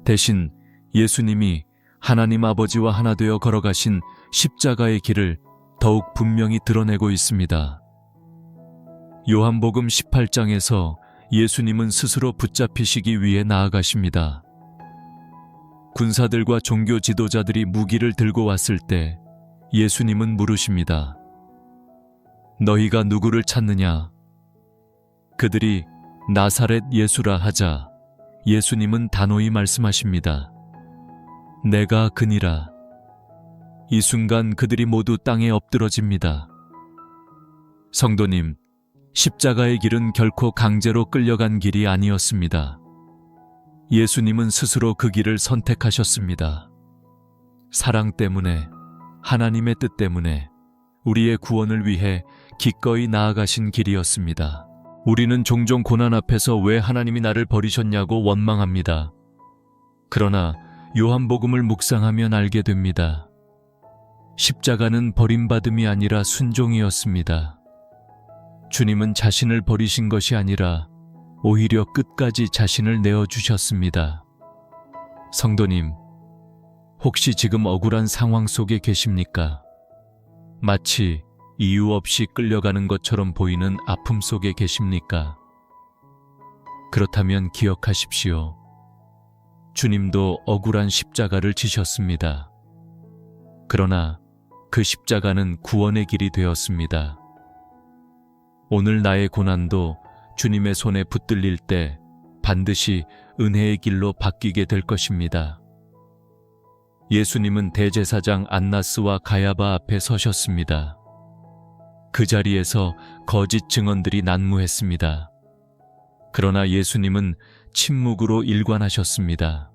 대신 예수님이 하나님 아버지와 하나 되어 걸어가신 십자가의 길을 더욱 분명히 드러내고 있습니다. 요한복음 18장에서 예수님은 스스로 붙잡히시기 위해 나아가십니다. 군사들과 종교 지도자들이 무기를 들고 왔을 때 예수님은 물으십니다. 너희가 누구를 찾느냐? 그들이 나사렛 예수라 하자 예수님은 단호히 말씀하십니다. 내가 그니라. 이 순간 그들이 모두 땅에 엎드러집니다. 성도님, 십자가의 길은 결코 강제로 끌려간 길이 아니었습니다. 예수님은 스스로 그 길을 선택하셨습니다. 사랑 때문에, 하나님의 뜻 때문에 우리의 구원을 위해 기꺼이 나아가신 길이었습니다. 우리는 종종 고난 앞에서 왜 하나님이 나를 버리셨냐고 원망합니다. 그러나 요한복음을 묵상하면 알게 됩니다. 십자가는 버림받음이 아니라 순종이었습니다. 주님은 자신을 버리신 것이 아니라 오히려 끝까지 자신을 내어주셨습니다. 성도님, 혹시 지금 억울한 상황 속에 계십니까? 마치 이유 없이 끌려가는 것처럼 보이는 아픔 속에 계십니까? 그렇다면 기억하십시오. 주님도 억울한 십자가를 지셨습니다. 그러나 그 십자가는 구원의 길이 되었습니다. 오늘 나의 고난도 주님의 손에 붙들릴 때 반드시 은혜의 길로 바뀌게 될 것입니다. 예수님은 대제사장 안나스와 가야바 앞에 서셨습니다. 그 자리에서 거짓 증언들이 난무했습니다. 그러나 예수님은 침묵으로 일관하셨습니다.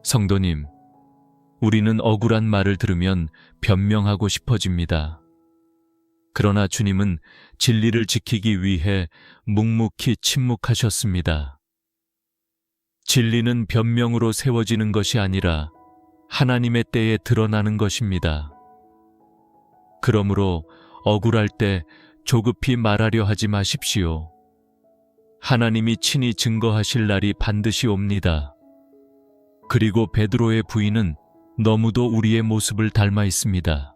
성도님, 우리는 억울한 말을 들으면 변명하고 싶어집니다. 그러나 주님은 진리를 지키기 위해 묵묵히 침묵하셨습니다. 진리는 변명으로 세워지는 것이 아니라 하나님의 때에 드러나는 것입니다. 그러므로 억울할 때 조급히 말하려 하지 마십시오. 하나님이 친히 증거하실 날이 반드시 옵니다. 그리고 베드로의 부인은 너무도 우리의 모습을 닮아 있습니다.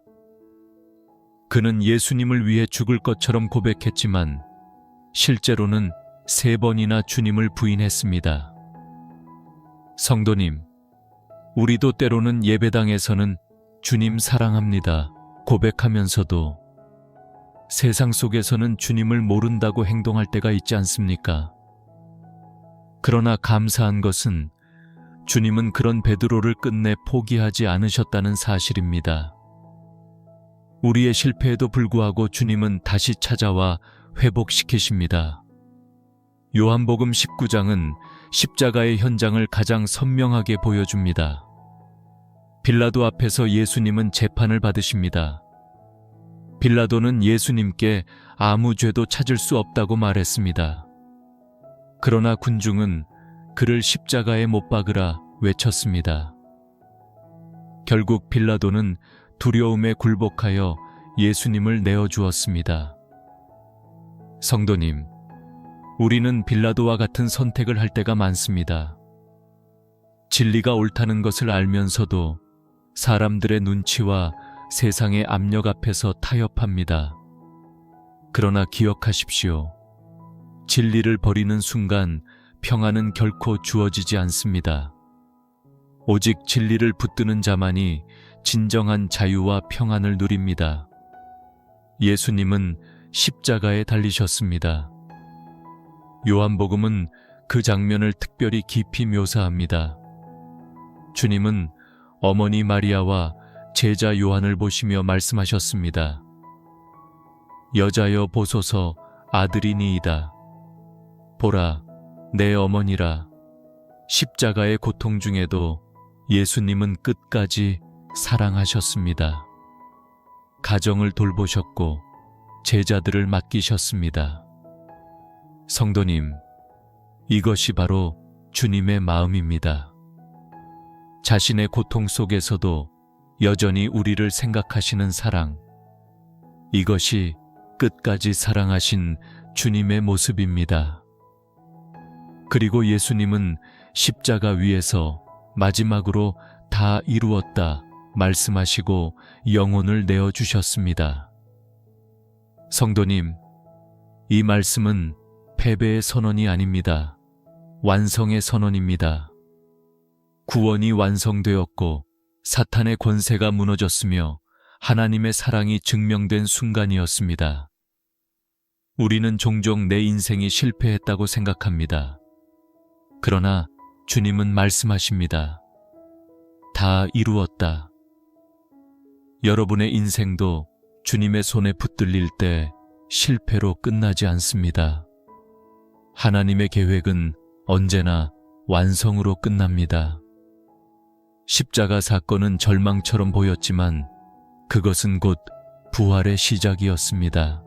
그는 예수님을 위해 죽을 것처럼 고백했지만 실제로는 3번이나 주님을 부인했습니다. 성도님, 우리도 때로는 예배당에서는 주님 사랑합니다 고백하면서도 세상 속에서는 주님을 모른다고 행동할 때가 있지 않습니까? 그러나 감사한 것은 주님은 그런 베드로를 끝내 포기하지 않으셨다는 사실입니다. 우리의 실패에도 불구하고 주님은 다시 찾아와 회복시키십니다. 요한복음 19장은 십자가의 현장을 가장 선명하게 보여줍니다. 빌라도 앞에서 예수님은 재판을 받으십니다. 빌라도는 예수님께 아무 죄도 찾을 수 없다고 말했습니다. 그러나 군중은 그를 십자가에 못 박으라 외쳤습니다. 결국 빌라도는 두려움에 굴복하여 예수님을 내어주었습니다. 성도님, 우리는 빌라도와 같은 선택을 할 때가 많습니다. 진리가 옳다는 것을 알면서도 사람들의 눈치와 세상의 압력 앞에서 타협합니다. 그러나 기억하십시오. 진리를 버리는 순간 평안은 결코 주어지지 않습니다. 오직 진리를 붙드는 자만이 진정한 자유와 평안을 누립니다. 예수님은 십자가에 달리셨습니다. 요한복음은 그 장면을 특별히 깊이 묘사합니다. 주님은 어머니 마리아와 제자 요한을 보시며 말씀하셨습니다. 여자여 보소서 아들이니이다. 보라, 내 어머니라. 십자가의 고통 중에도 예수님은 끝까지 사랑하셨습니다. 가정을 돌보셨고 제자들을 맡기셨습니다. 성도님, 이것이 바로 주님의 마음입니다. 자신의 고통 속에서도 여전히 우리를 생각하시는 사랑, 이것이 끝까지 사랑하신 주님의 모습입니다. 그리고 예수님은 십자가 위에서 마지막으로 다 이루었다 말씀하시고 영혼을 내어주셨습니다. 성도님, 이 말씀은 패배의 선언이 아닙니다. 완성의 선언입니다. 구원이 완성되었고 사탄의 권세가 무너졌으며 하나님의 사랑이 증명된 순간이었습니다. 우리는 종종 내 인생이 실패했다고 생각합니다. 그러나 주님은 말씀하십니다. 다 이루었다. 여러분의 인생도 주님의 손에 붙들릴 때 실패로 끝나지 않습니다. 하나님의 계획은 언제나 완성으로 끝납니다. 십자가 사건은 절망처럼 보였지만 그것은 곧 부활의 시작이었습니다.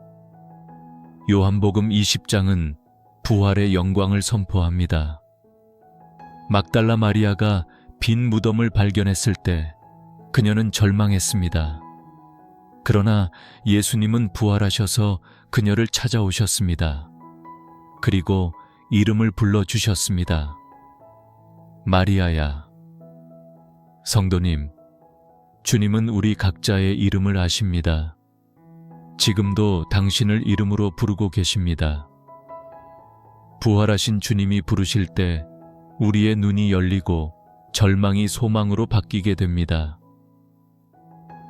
요한복음 20장은 부활의 영광을 선포합니다. 막달라 마리아가 빈 무덤을 발견했을 때 그녀는 절망했습니다. 그러나 예수님은 부활하셔서 그녀를 찾아오셨습니다. 그리고 이름을 불러주셨습니다. 마리아야. 성도님, 주님은 우리 각자의 이름을 아십니다. 지금도 당신을 이름으로 부르고 계십니다. 부활하신 주님이 부르실 때 우리의 눈이 열리고 절망이 소망으로 바뀌게 됩니다.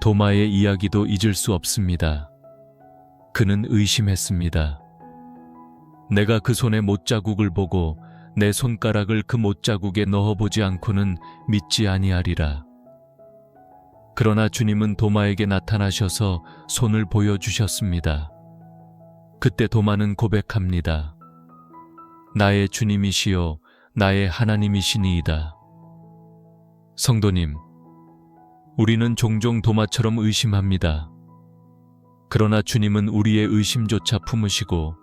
도마의 이야기도 잊을 수 없습니다. 그는 의심했습니다. 내가 그 손의 못자국을 보고 내 손가락을 그 못자국에 넣어보지 않고는 믿지 아니하리라. 그러나 주님은 도마에게 나타나셔서 손을 보여주셨습니다. 그때 도마는 고백합니다. 나의 주님이시요 나의 하나님이시니이다. 성도님, 우리는 종종 도마처럼 의심합니다. 그러나 주님은 우리의 의심조차 품으시고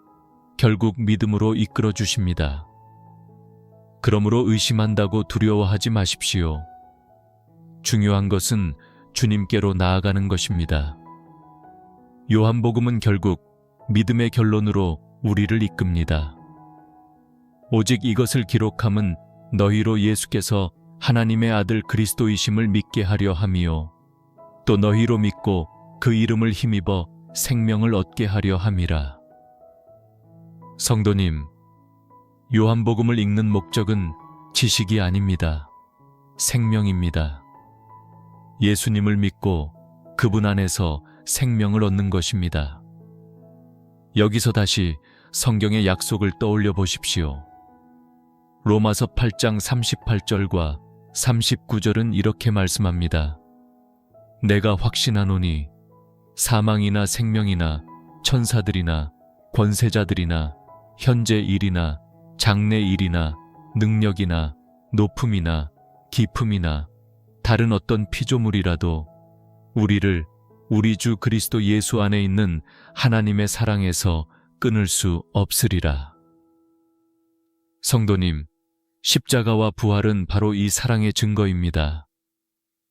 결국 믿음으로 이끌어 주십니다. 그러므로 의심한다고 두려워하지 마십시오. 중요한 것은 주님께로 나아가는 것입니다. 요한복음은 결국 믿음의 결론으로 우리를 이끕니다. 오직 이것을 기록함은 너희로 예수께서 하나님의 아들 그리스도이심을 믿게 하려 함이요 또 너희로 믿고 그 이름을 힘입어 생명을 얻게 하려 함이라. 성도님, 요한복음을 읽는 목적은 지식이 아닙니다. 생명입니다. 예수님을 믿고 그분 안에서 생명을 얻는 것입니다. 여기서 다시 성경의 약속을 떠올려 보십시오. 로마서 8장 38절과 39절은 이렇게 말씀합니다. 내가 확신하노니 사망이나 생명이나 천사들이나 권세자들이나 현재 일이나 장래 일이나 능력이나 높음이나 깊음이나 다른 어떤 피조물이라도 우리를 우리 주 그리스도 예수 안에 있는 하나님의 사랑에서 끊을 수 없으리라. 성도님, 십자가와 부활은 바로 이 사랑의 증거입니다.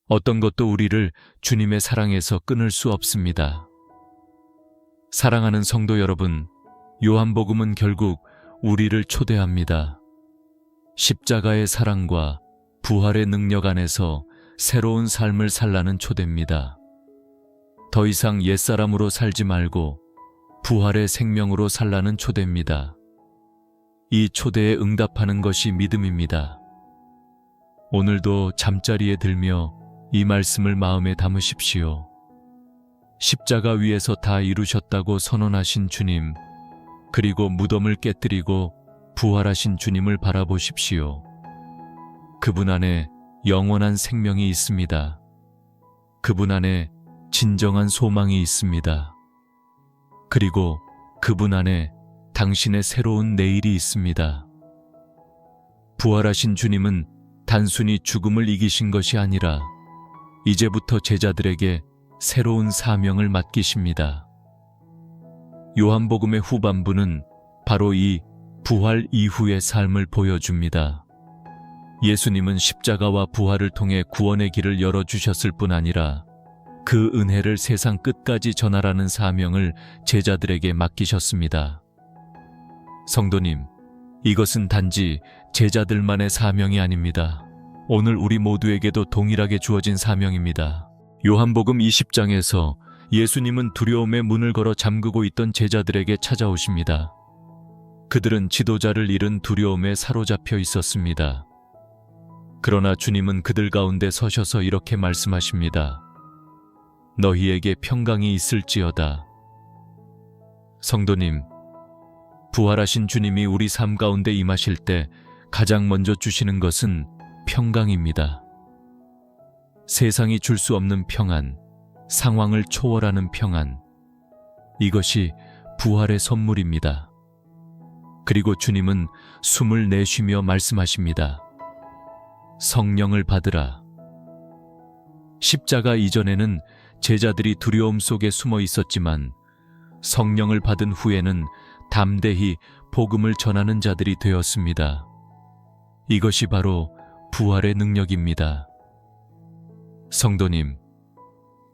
어떤 것도 우리를 주님의 사랑에서 끊을 수 없습니다. 사랑하는 성도 여러분, 요한복음은 결국 우리를 초대합니다. 십자가의 사랑과 부활의 능력 안에서 새로운 삶을 살라는 초대입니다. 더 이상 옛사람으로 살지 말고 부활의 생명으로 살라는 초대입니다. 이 초대에 응답하는 것이 믿음입니다. 오늘도 잠자리에 들며 이 말씀을 마음에 담으십시오. 십자가 위에서 다 이루셨다고 선언하신 주님, 그리고 무덤을 깨뜨리고 부활하신 주님을 바라보십시오. 그분 안에 영원한 생명이 있습니다. 그분 안에 진정한 소망이 있습니다. 그리고 그분 안에 당신의 새로운 내일이 있습니다. 부활하신 주님은 단순히 죽음을 이기신 것이 아니라 이제부터 제자들에게 새로운 사명을 맡기십니다. 요한복음의 후반부는 바로 이 부활 이후의 삶을 보여줍니다. 예수님은 십자가와 부활을 통해 구원의 길을 열어주셨을 뿐 아니라 그 은혜를 세상 끝까지 전하라는 사명을 제자들에게 맡기셨습니다. 성도님, 이것은 단지 제자들만의 사명이 아닙니다. 오늘 우리 모두에게도 동일하게 주어진 사명입니다. 요한복음 20장에서 예수님은 두려움의 문을 걸어 잠그고 있던 제자들에게 찾아오십니다. 그들은 지도자를 잃은 두려움에 사로잡혀 있었습니다. 그러나 주님은 그들 가운데 서셔서 이렇게 말씀하십니다. 너희에게 평강이 있을지어다. 성도님, 부활하신 주님이 우리 삶 가운데 임하실 때 가장 먼저 주시는 것은 평강입니다. 세상이 줄 수 없는 평안, 상황을 초월하는 평안, 이것이 부활의 선물입니다. 그리고 주님은 숨을 내쉬며 말씀하십니다. 성령을 받으라. 십자가 이전에는 제자들이 두려움 속에 숨어 있었지만 성령을 받은 후에는 담대히 복음을 전하는 자들이 되었습니다. 이것이 바로 부활의 능력입니다. 성도님,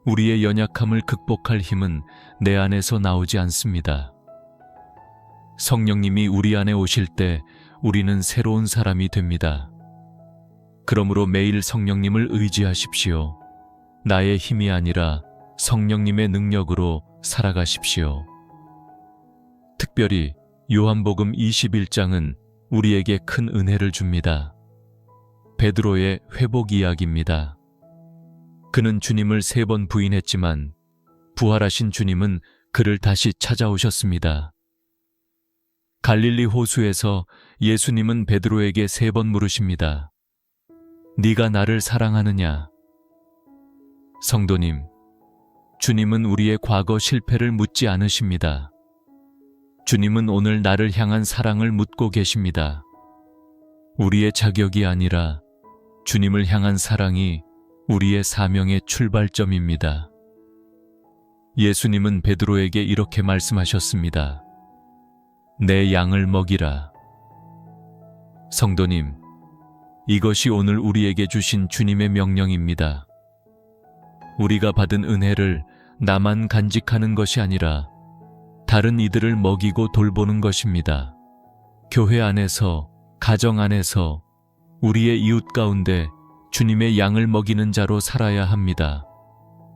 우리의 연약함을 극복할 힘은 내 안에서 나오지 않습니다. 성령님이 우리 안에 오실 때 우리는 새로운 사람이 됩니다. 그러므로 매일 성령님을 의지하십시오. 나의 힘이 아니라 성령님의 능력으로 살아가십시오. 특별히 요한복음 21장은 우리에게 큰 은혜를 줍니다. 베드로의 회복 이야기입니다. 그는 주님을 3번 부인했지만 부활하신 주님은 그를 다시 찾아오셨습니다. 갈릴리 호수에서 예수님은 베드로에게 3번 물으십니다. 네가 나를 사랑하느냐? 성도님, 주님은 우리의 과거 실패를 묻지 않으십니다. 주님은 오늘 나를 향한 사랑을 묻고 계십니다. 우리의 자격이 아니라 주님을 향한 사랑이 우리의 사명의 출발점입니다. 예수님은 베드로에게 이렇게 말씀하셨습니다. 내 양을 먹이라. 성도님, 이것이 오늘 우리에게 주신 주님의 명령입니다. 우리가 받은 은혜를 나만 간직하는 것이 아니라 다른 이들을 먹이고 돌보는 것입니다. 교회 안에서, 가정 안에서, 우리의 이웃 가운데 주님의 양을 먹이는 자로 살아야 합니다.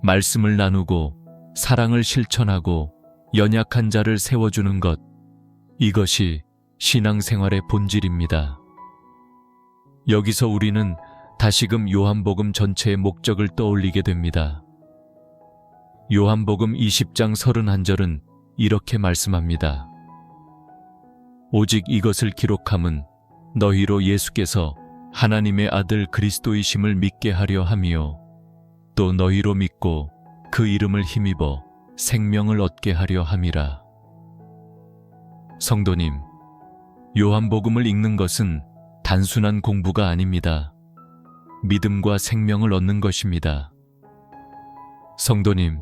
말씀을 나누고 사랑을 실천하고 연약한 자를 세워주는 것, 이것이 신앙생활의 본질입니다. 여기서 우리는 다시금 요한복음 전체의 목적을 떠올리게 됩니다. 요한복음 20장 31절은 이렇게 말씀합니다. 오직 이것을 기록함은 너희로 예수께서 하나님의 아들 그리스도이심을 믿게 하려 함이요 또 너희로 믿고 그 이름을 힘입어 생명을 얻게 하려 함이라. 성도님, 요한복음을 읽는 것은 단순한 공부가 아닙니다. 믿음과 생명을 얻는 것입니다. 성도님,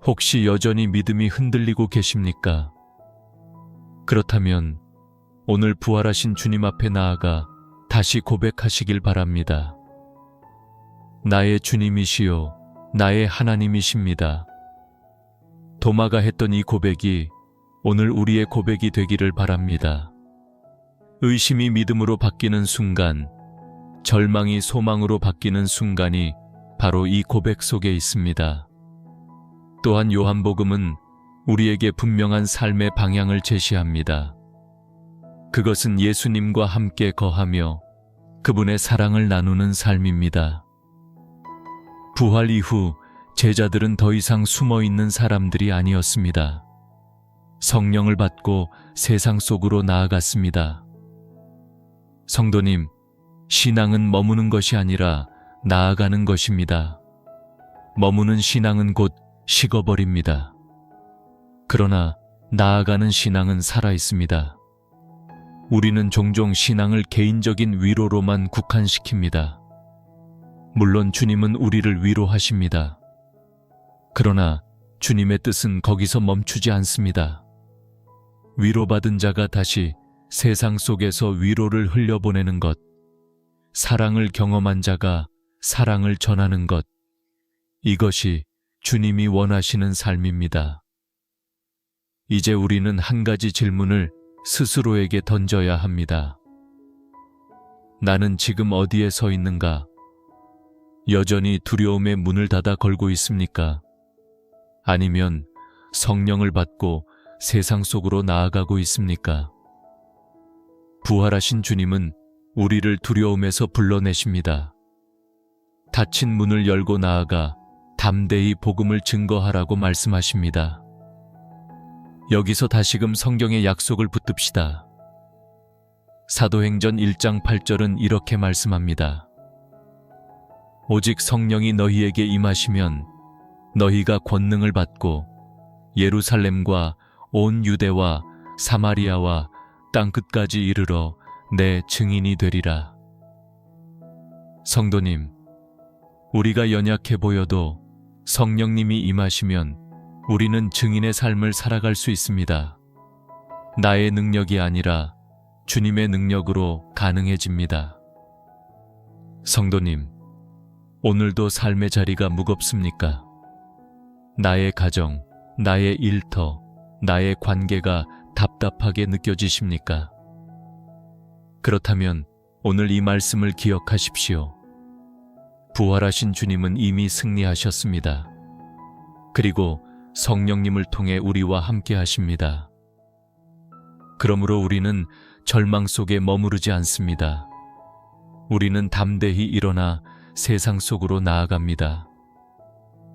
혹시 여전히 믿음이 흔들리고 계십니까? 그렇다면 오늘 부활하신 주님 앞에 나아가 다시 고백하시길 바랍니다. 나의 주님이시요 나의 하나님이십니다. 도마가 했던 이 고백이 오늘 우리의 고백이 되기를 바랍니다. 의심이 믿음으로 바뀌는 순간, 절망이 소망으로 바뀌는 순간이 바로 이 고백 속에 있습니다. 또한 요한복음은 우리에게 분명한 삶의 방향을 제시합니다. 그것은 예수님과 함께 거하며 그분의 사랑을 나누는 삶입니다. 부활 이후 제자들은 더 이상 숨어 있는 사람들이 아니었습니다. 성령을 받고 세상 속으로 나아갔습니다. 성도님, 신앙은 머무는 것이 아니라 나아가는 것입니다. 머무는 신앙은 곧 식어버립니다. 그러나 나아가는 신앙은 살아있습니다. 우리는 종종 신앙을 개인적인 위로로만 국한시킵니다. 물론 주님은 우리를 위로하십니다. 그러나 주님의 뜻은 거기서 멈추지 않습니다. 위로받은 자가 다시 세상 속에서 위로를 흘려보내는 것, 사랑을 경험한 자가 사랑을 전하는 것, 이것이 주님이 원하시는 삶입니다. 이제 우리는 한 가지 질문을 스스로에게 던져야 합니다. 나는 지금 어디에 서 있는가? 여전히 두려움의 문을 닫아 걸고 있습니까? 아니면 성령을 받고 세상 속으로 나아가고 있습니까? 부활하신 주님은 우리를 두려움에서 불러내십니다. 닫힌 문을 열고 나아가 담대히 복음을 증거하라고 말씀하십니다. 여기서 다시금 성경의 약속을 붙듭시다. 사도행전 1장 8절은 이렇게 말씀합니다. 오직 성령이 너희에게 임하시면 너희가 권능을 받고 예루살렘과 온 유대와 사마리아와 땅끝까지 이르러 내 증인이 되리라. 성도님, 우리가 연약해 보여도 성령님이 임하시면 우리는 증인의 삶을 살아갈 수 있습니다. 나의 능력이 아니라 주님의 능력으로 가능해집니다. 성도님, 오늘도 삶의 자리가 무겁습니까? 나의 가정, 나의 일터, 나의 관계가 답답하게 느껴지십니까? 그렇다면 오늘 이 말씀을 기억하십시오. 부활하신 주님은 이미 승리하셨습니다. 그리고 성령님을 통해 우리와 함께 하십니다. 그러므로 우리는 절망 속에 머무르지 않습니다. 우리는 담대히 일어나 세상 속으로 나아갑니다.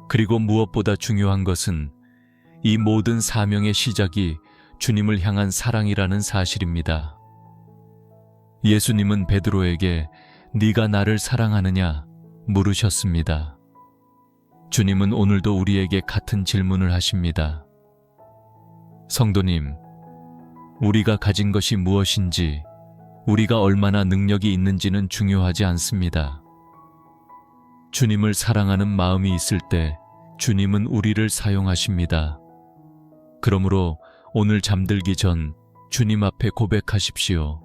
그리고 무엇보다 중요한 것은 이 모든 사명의 시작이 주님을 향한 사랑이라는 사실입니다. 예수님은 베드로에게 네가 나를 사랑하느냐 물으셨습니다. 주님은 오늘도 우리에게 같은 질문을 하십니다. 성도님, 우리가 가진 것이 무엇인지, 우리가 얼마나 능력이 있는지는 중요하지 않습니다. 주님을 사랑하는 마음이 있을 때 주님은 우리를 사용하십니다. 그러므로 오늘 잠들기 전 주님 앞에 고백하십시오.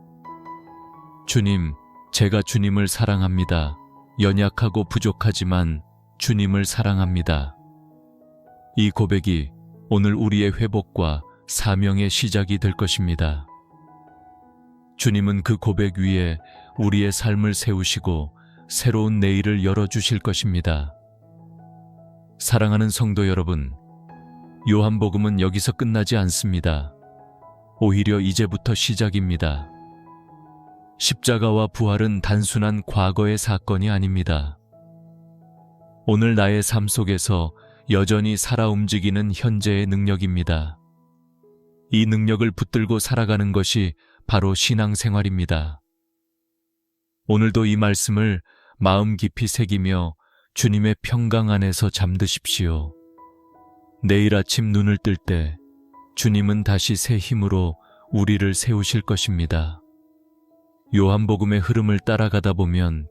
주님, 제가 주님을 사랑합니다. 연약하고 부족하지만 주님을 사랑합니다. 이 고백이 오늘 우리의 회복과 사명의 시작이 될 것입니다. 주님은 그 고백 위에 우리의 삶을 세우시고 새로운 내일을 열어주실 것입니다. 사랑하는 성도 여러분, 요한복음은 여기서 끝나지 않습니다. 오히려 이제부터 시작입니다. 십자가와 부활은 단순한 과거의 사건이 아닙니다. 오늘 나의 삶 속에서 여전히 살아 움직이는 현재의 능력입니다. 이 능력을 붙들고 살아가는 것이 바로 신앙생활입니다. 오늘도 이 말씀을 마음 깊이 새기며 주님의 평강 안에서 잠드십시오. 내일 아침 눈을 뜰 때 주님은 다시 새 힘으로 우리를 세우실 것입니다. 요한복음의 흐름을 따라가다 보면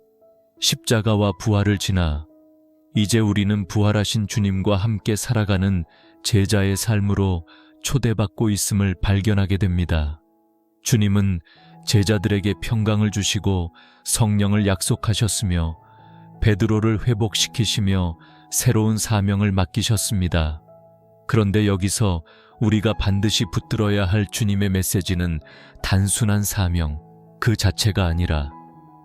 십자가와 부활을 지나 이제 우리는 부활하신 주님과 함께 살아가는 제자의 삶으로 초대받고 있음을 발견하게 됩니다. 주님은 제자들에게 평강을 주시고 성령을 약속하셨으며 베드로를 회복시키시며 새로운 사명을 맡기셨습니다. 그런데 여기서 우리가 반드시 붙들어야 할 주님의 메시지는 단순한 사명, 그 자체가 아니라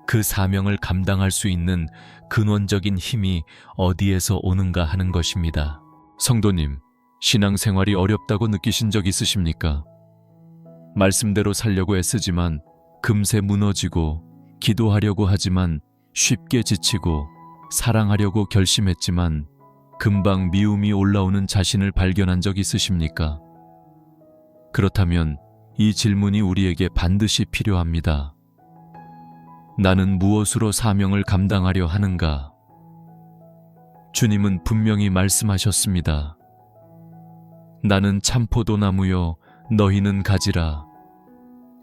그 사명을 감당할 수 있는 근원적인 힘이 어디에서 오는가 하는 것입니다. 성도님, 신앙생활이 어렵다고 느끼신 적 있으십니까? 말씀대로 살려고 애쓰지만 금세 무너지고, 기도하려고 하지만 쉽게 지치고, 사랑하려고 결심했지만 금방 미움이 올라오는 자신을 발견한 적 있으십니까? 그렇다면 이 질문이 우리에게 반드시 필요합니다. 나는 무엇으로 사명을 감당하려 하는가? 주님은 분명히 말씀하셨습니다. 나는 참포도나무요, 너희는 가지라.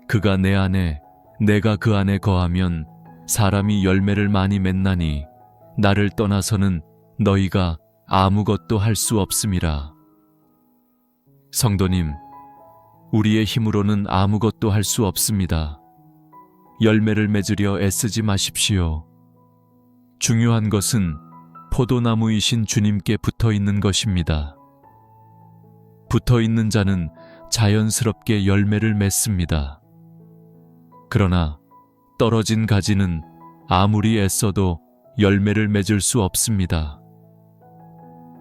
그가 내 안에, 내가 그 안에 거하면 사람이 열매를 많이 맺나니 나를 떠나서는 너희가 아무것도 할 수 없음이라. 성도님, 우리의 힘으로는 아무것도 할 수 없습니다. 열매를 맺으려 애쓰지 마십시오. 중요한 것은 포도나무이신 주님께 붙어 있는 것입니다. 붙어 있는 자는 자연스럽게 열매를 맺습니다. 그러나 떨어진 가지는 아무리 애써도 열매를 맺을 수 없습니다.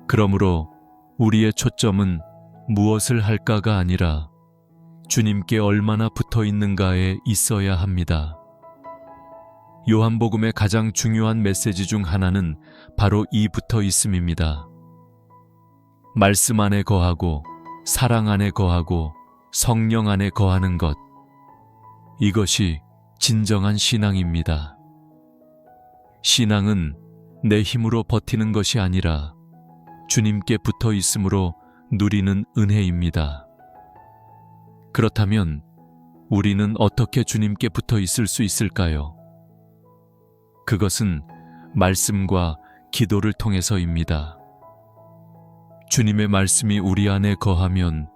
그러므로 우리의 초점은 무엇을 할까가 아니라 주님께 얼마나 붙어 있는가에 있어야 합니다. 요한복음의 가장 중요한 메시지 중 하나는 바로 이 붙어 있음입니다. 말씀 안에 거하고, 사랑 안에 거하고, 성령 안에 거하는 것. 이것이 진정한 신앙입니다. 신앙은 내 힘으로 버티는 것이 아니라 주님께 붙어 있음으로 누리는 은혜입니다. 그렇다면 우리는 어떻게 주님께 붙어 있을 수 있을까요? 그것은 말씀과 기도를 통해서입니다. 주님의 말씀이 우리 안에 거하면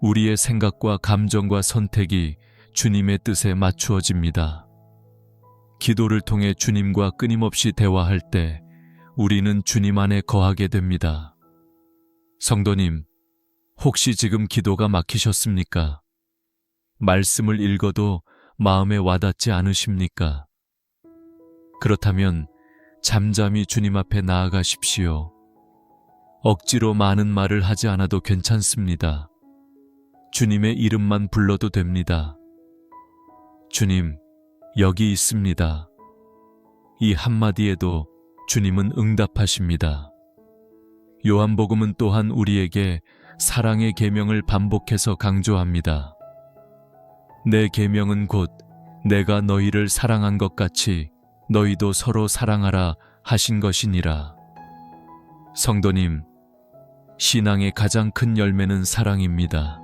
우리의 생각과 감정과 선택이 주님의 뜻에 맞추어집니다. 기도를 통해 주님과 끊임없이 대화할 때 우리는 주님 안에 거하게 됩니다. 성도님, 혹시 지금 기도가 막히셨습니까? 말씀을 읽어도 마음에 와닿지 않으십니까? 그렇다면 잠잠히 주님 앞에 나아가십시오. 억지로 많은 말을 하지 않아도 괜찮습니다. 주님의 이름만 불러도 됩니다. 주님, 여기 있습니다. 이 한마디에도 주님은 응답하십니다. 요한복음은 또한 우리에게 사랑의 계명을 반복해서 강조합니다. 내 계명은 곧 내가 너희를 사랑한 것 같이 너희도 서로 사랑하라 하신 것이니라. 성도님, 신앙의 가장 큰 열매는 사랑입니다.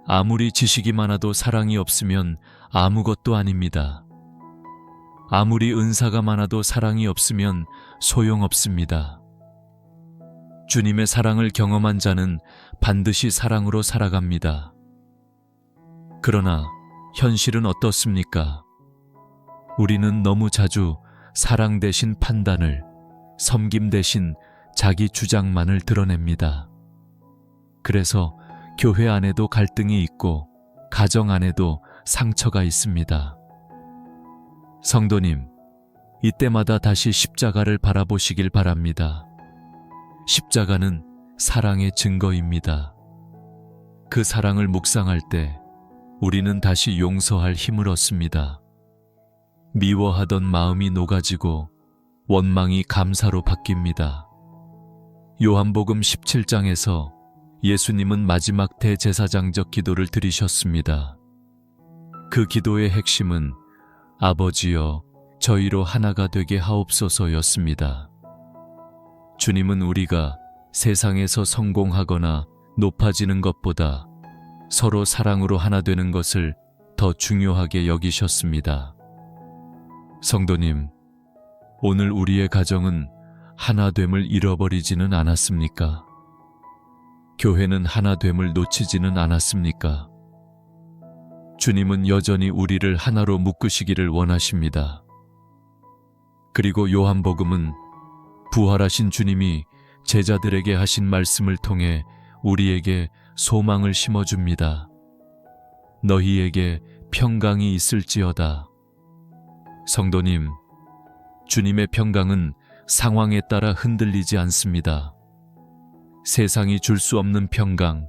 아무리 지식이 많아도 사랑이 없으면 아무것도 아닙니다. 아무리 은사가 많아도 사랑이 없으면 소용없습니다. 주님의 사랑을 경험한 자는 반드시 사랑으로 살아갑니다. 그러나 현실은 어떻습니까? 우리는 너무 자주 사랑 대신 판단을, 섬김 대신 자기 주장만을 드러냅니다. 그래서 교회 안에도 갈등이 있고 가정 안에도 상처가 있습니다. 성도님, 이때마다 다시 십자가를 바라보시길 바랍니다. 십자가는 사랑의 증거입니다. 그 사랑을 묵상할 때 우리는 다시 용서할 힘을 얻습니다. 미워하던 마음이 녹아지고 원망이 감사로 바뀝니다. 요한복음 17장에서 예수님은 마지막 대제사장적 기도를 드리셨습니다. 그 기도의 핵심은 아버지여, 저희로 하나가 되게 하옵소서였습니다. 주님은 우리가 세상에서 성공하거나 높아지는 것보다 서로 사랑으로 하나 되는 것을 더 중요하게 여기셨습니다. 성도님, 오늘 우리의 가정은 하나됨을 잃어버리지는 않았습니까? 교회는 하나됨을 놓치지는 않았습니까? 주님은 여전히 우리를 하나로 묶으시기를 원하십니다. 그리고 요한복음은 부활하신 주님이 제자들에게 하신 말씀을 통해 우리에게 소망을 심어줍니다. 너희에게 평강이 있을지어다. 성도님, 주님의 평강은 상황에 따라 흔들리지 않습니다. 세상이 줄 수 없는 평강,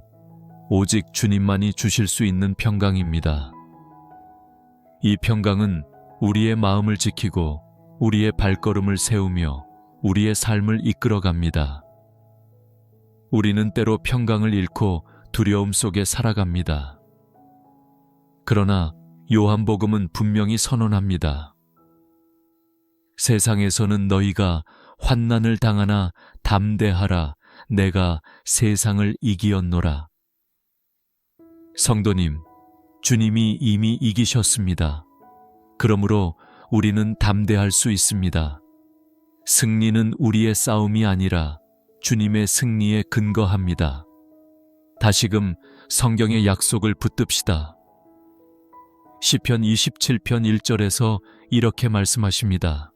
오직 주님만이 주실 수 있는 평강입니다. 이 평강은 우리의 마음을 지키고 우리의 발걸음을 세우며 우리의 삶을 이끌어갑니다. 우리는 때로 평강을 잃고 두려움 속에 살아갑니다. 그러나 요한복음은 분명히 선언합니다. 세상에서는 너희가 환난을 당하나 담대하라. 내가 세상을 이기었노라. 성도님, 주님이 이미 이기셨습니다. 그러므로 우리는 담대할 수 있습니다. 승리는 우리의 싸움이 아니라 주님의 승리에 근거합니다. 다시금 성경의 약속을 붙듭시다. 시편 27편 1절에서 이렇게 말씀하십니다.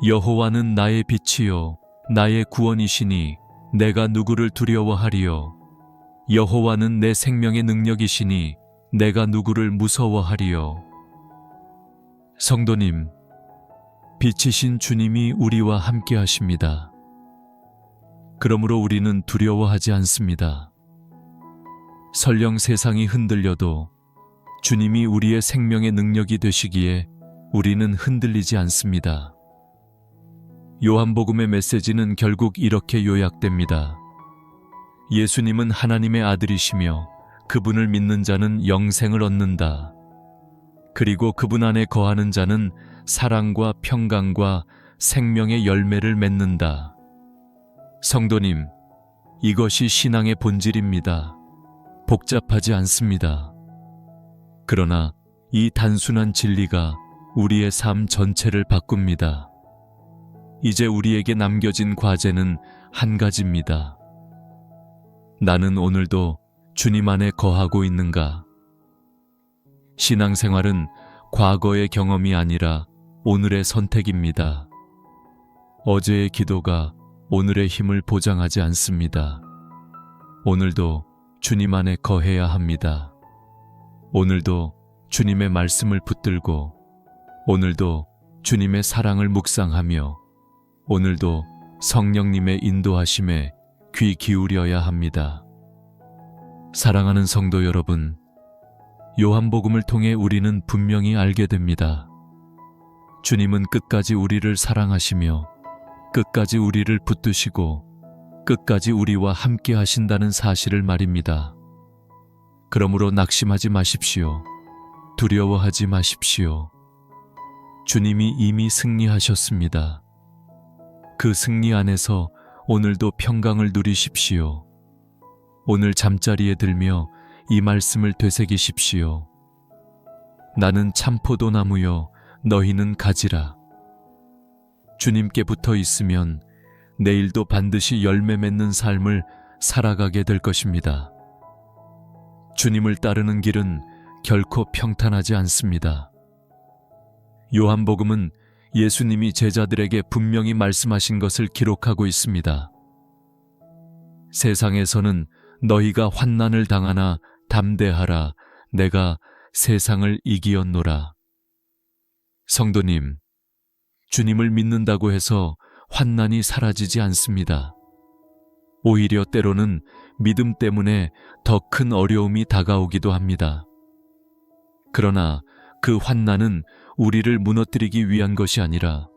여호와는 나의 빛이요 나의 구원이시니 내가 누구를 두려워하리요. 여호와는 내 생명의 능력이시니 내가 누구를 무서워하리요. 성도님, 빛이신 주님이 우리와 함께 하십니다. 그러므로 우리는 두려워하지 않습니다. 설령 세상이 흔들려도 주님이 우리의 생명의 능력이 되시기에 우리는 흔들리지 않습니다. 요한복음의 메시지는 결국 이렇게 요약됩니다. 예수님은 하나님의 아들이시며 그분을 믿는 자는 영생을 얻는다. 그리고 그분 안에 거하는 자는 사랑과 평강과 생명의 열매를 맺는다. 성도님, 이것이 신앙의 본질입니다. 복잡하지 않습니다. 그러나 이 단순한 진리가 우리의 삶 전체를 바꿉니다. 이제 우리에게 남겨진 과제는 한 가지입니다. 나는 오늘도 주님 안에 거하고 있는가? 신앙생활은 과거의 경험이 아니라 오늘의 선택입니다. 어제의 기도가 오늘의 힘을 보장하지 않습니다. 오늘도 주님 안에 거해야 합니다. 오늘도 주님의 말씀을 붙들고, 오늘도 주님의 사랑을 묵상하며, 오늘도 성령님의 인도하심에 귀 기울여야 합니다. 사랑하는 성도 여러분, 요한복음을 통해 우리는 분명히 알게 됩니다. 주님은 끝까지 우리를 사랑하시며 끝까지 우리를 붙드시고 끝까지 우리와 함께 하신다는 사실을 말입니다. 그러므로 낙심하지 마십시오. 두려워하지 마십시오. 주님이 이미 승리하셨습니다. 그 승리 안에서 오늘도 평강을 누리십시오. 오늘 잠자리에 들며 이 말씀을 되새기십시오. 나는 참포도나무요 너희는 가지라. 주님께 붙어 있으면 내일도 반드시 열매 맺는 삶을 살아가게 될 것입니다. 주님을 따르는 길은 결코 평탄하지 않습니다. 요한복음은 예수님이 제자들에게 분명히 말씀하신 것을 기록하고 있습니다. 세상에서는 너희가 환난을 당하나 담대하라. 내가 세상을 이기었노라. 성도님, 주님을 믿는다고 해서 환난이 사라지지 않습니다. 오히려 때로는 믿음 때문에 더 큰 어려움이 다가오기도 합니다. 그러나 그 환난은 우리를 무너뜨리기 위한 것이 아니라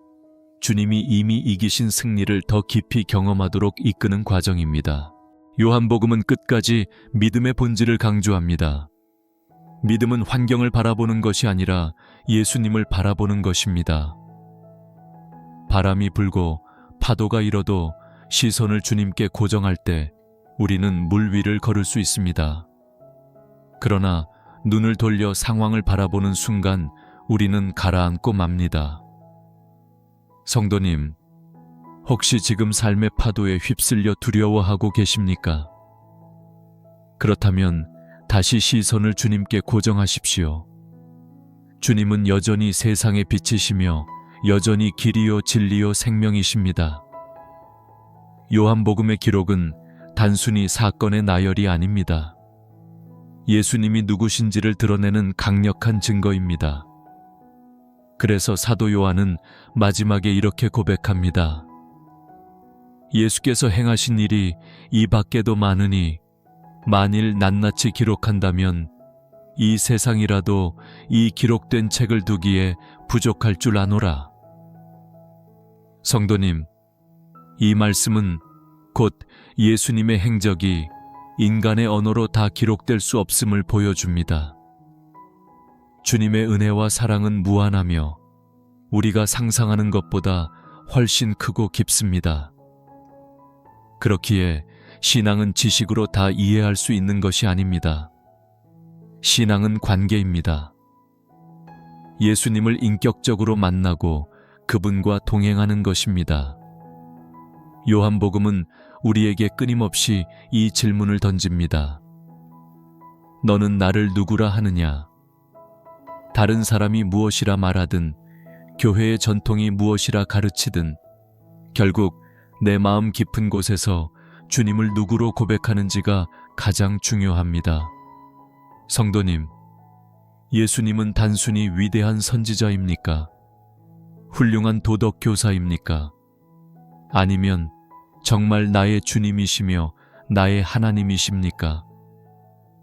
주님이 이미 이기신 승리를 더 깊이 경험하도록 이끄는 과정입니다. 요한복음은 끝까지 믿음의 본질을 강조합니다. 믿음은 환경을 바라보는 것이 아니라 예수님을 바라보는 것입니다. 바람이 불고 파도가 일어도 시선을 주님께 고정할 때 우리는 물 위를 걸을 수 있습니다. 그러나 눈을 돌려 상황을 바라보는 순간 우리는 가라앉고 맙니다. 성도님, 혹시 지금 삶의 파도에 휩쓸려 두려워하고 계십니까? 그렇다면 다시 시선을 주님께 고정하십시오. 주님은 여전히 세상의 빛이시며 여전히 길이요 진리요 생명이십니다. 요한복음의 기록은 단순히 사건의 나열이 아닙니다. 예수님이 누구신지를 드러내는 강력한 증거입니다. 그래서 사도 요한은 마지막에 이렇게 고백합니다. 예수께서 행하신 일이 이 밖에도 많으니 만일 낱낱이 기록한다면 이 세상이라도 이 기록된 책을 두기에 부족할 줄 아노라. 성도님, 이 말씀은 곧 예수님의 행적이 인간의 언어로 다 기록될 수 없음을 보여줍니다. 주님의 은혜와 사랑은 무한하며 우리가 상상하는 것보다 훨씬 크고 깊습니다. 그렇기에 신앙은 지식으로 다 이해할 수 있는 것이 아닙니다. 신앙은 관계입니다. 예수님을 인격적으로 만나고 그분과 동행하는 것입니다. 요한복음은 우리에게 끊임없이 이 질문을 던집니다. 너는 나를 누구라 하느냐? 다른 사람이 무엇이라 말하든 교회의 전통이 무엇이라 가르치든 결국 내 마음 깊은 곳에서 주님을 누구로 고백하는지가 가장 중요합니다. 성도님, 예수님은 단순히 위대한 선지자입니까? 훌륭한 도덕 교사입니까? 아니면 정말 나의 주님이시며 나의 하나님이십니까?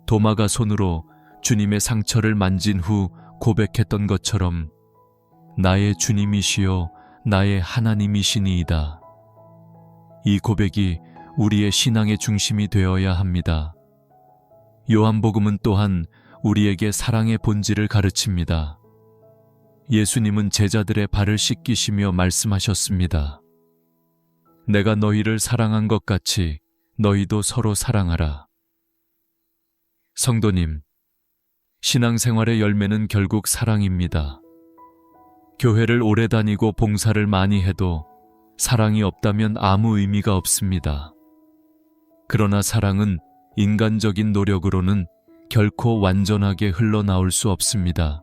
도마가 손으로 주님의 상처를 만진 후 고백했던 것처럼 나의 주님이시여 나의 하나님이시니이다. 이 고백이 우리의 신앙의 중심이 되어야 합니다. 요한복음은 또한 우리에게 사랑의 본질을 가르칩니다. 예수님은 제자들의 발을 씻기시며 말씀하셨습니다. 내가 너희를 사랑한 것 같이 너희도 서로 사랑하라. 성도님, 신앙생활의 열매는 결국 사랑입니다. 교회를 오래 다니고 봉사를 많이 해도 사랑이 없다면 아무 의미가 없습니다. 그러나 사랑은 인간적인 노력으로는 결코 완전하게 흘러나올 수 없습니다.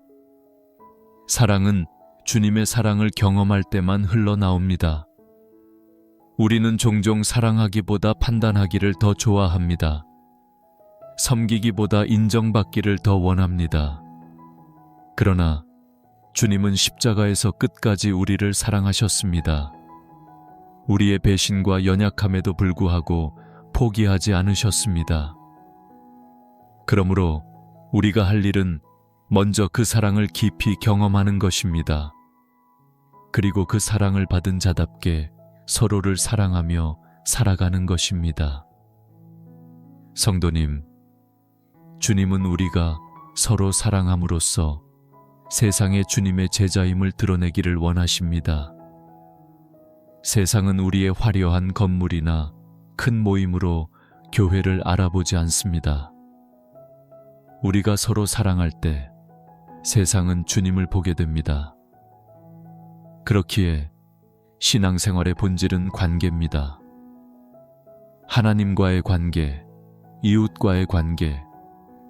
사랑은 주님의 사랑을 경험할 때만 흘러나옵니다. 우리는 종종 사랑하기보다 판단하기를 더 좋아합니다. 섬기기보다 인정받기를 더 원합니다. 그러나 주님은 십자가에서 끝까지 우리를 사랑하셨습니다. 우리의 배신과 연약함에도 불구하고 포기하지 않으셨습니다. 그러므로 우리가 할 일은 먼저 그 사랑을 깊이 경험하는 것입니다. 그리고 그 사랑을 받은 자답게 서로를 사랑하며 살아가는 것입니다. 성도님, 주님은 우리가 서로 사랑함으로써 세상에 주님의 제자임을 드러내기를 원하십니다. 세상은 우리의 화려한 건물이나 큰 모임으로 교회를 알아보지 않습니다. 우리가 서로 사랑할 때 세상은 주님을 보게 됩니다. 그렇기에 신앙생활의 본질은 관계입니다. 하나님과의 관계, 이웃과의 관계,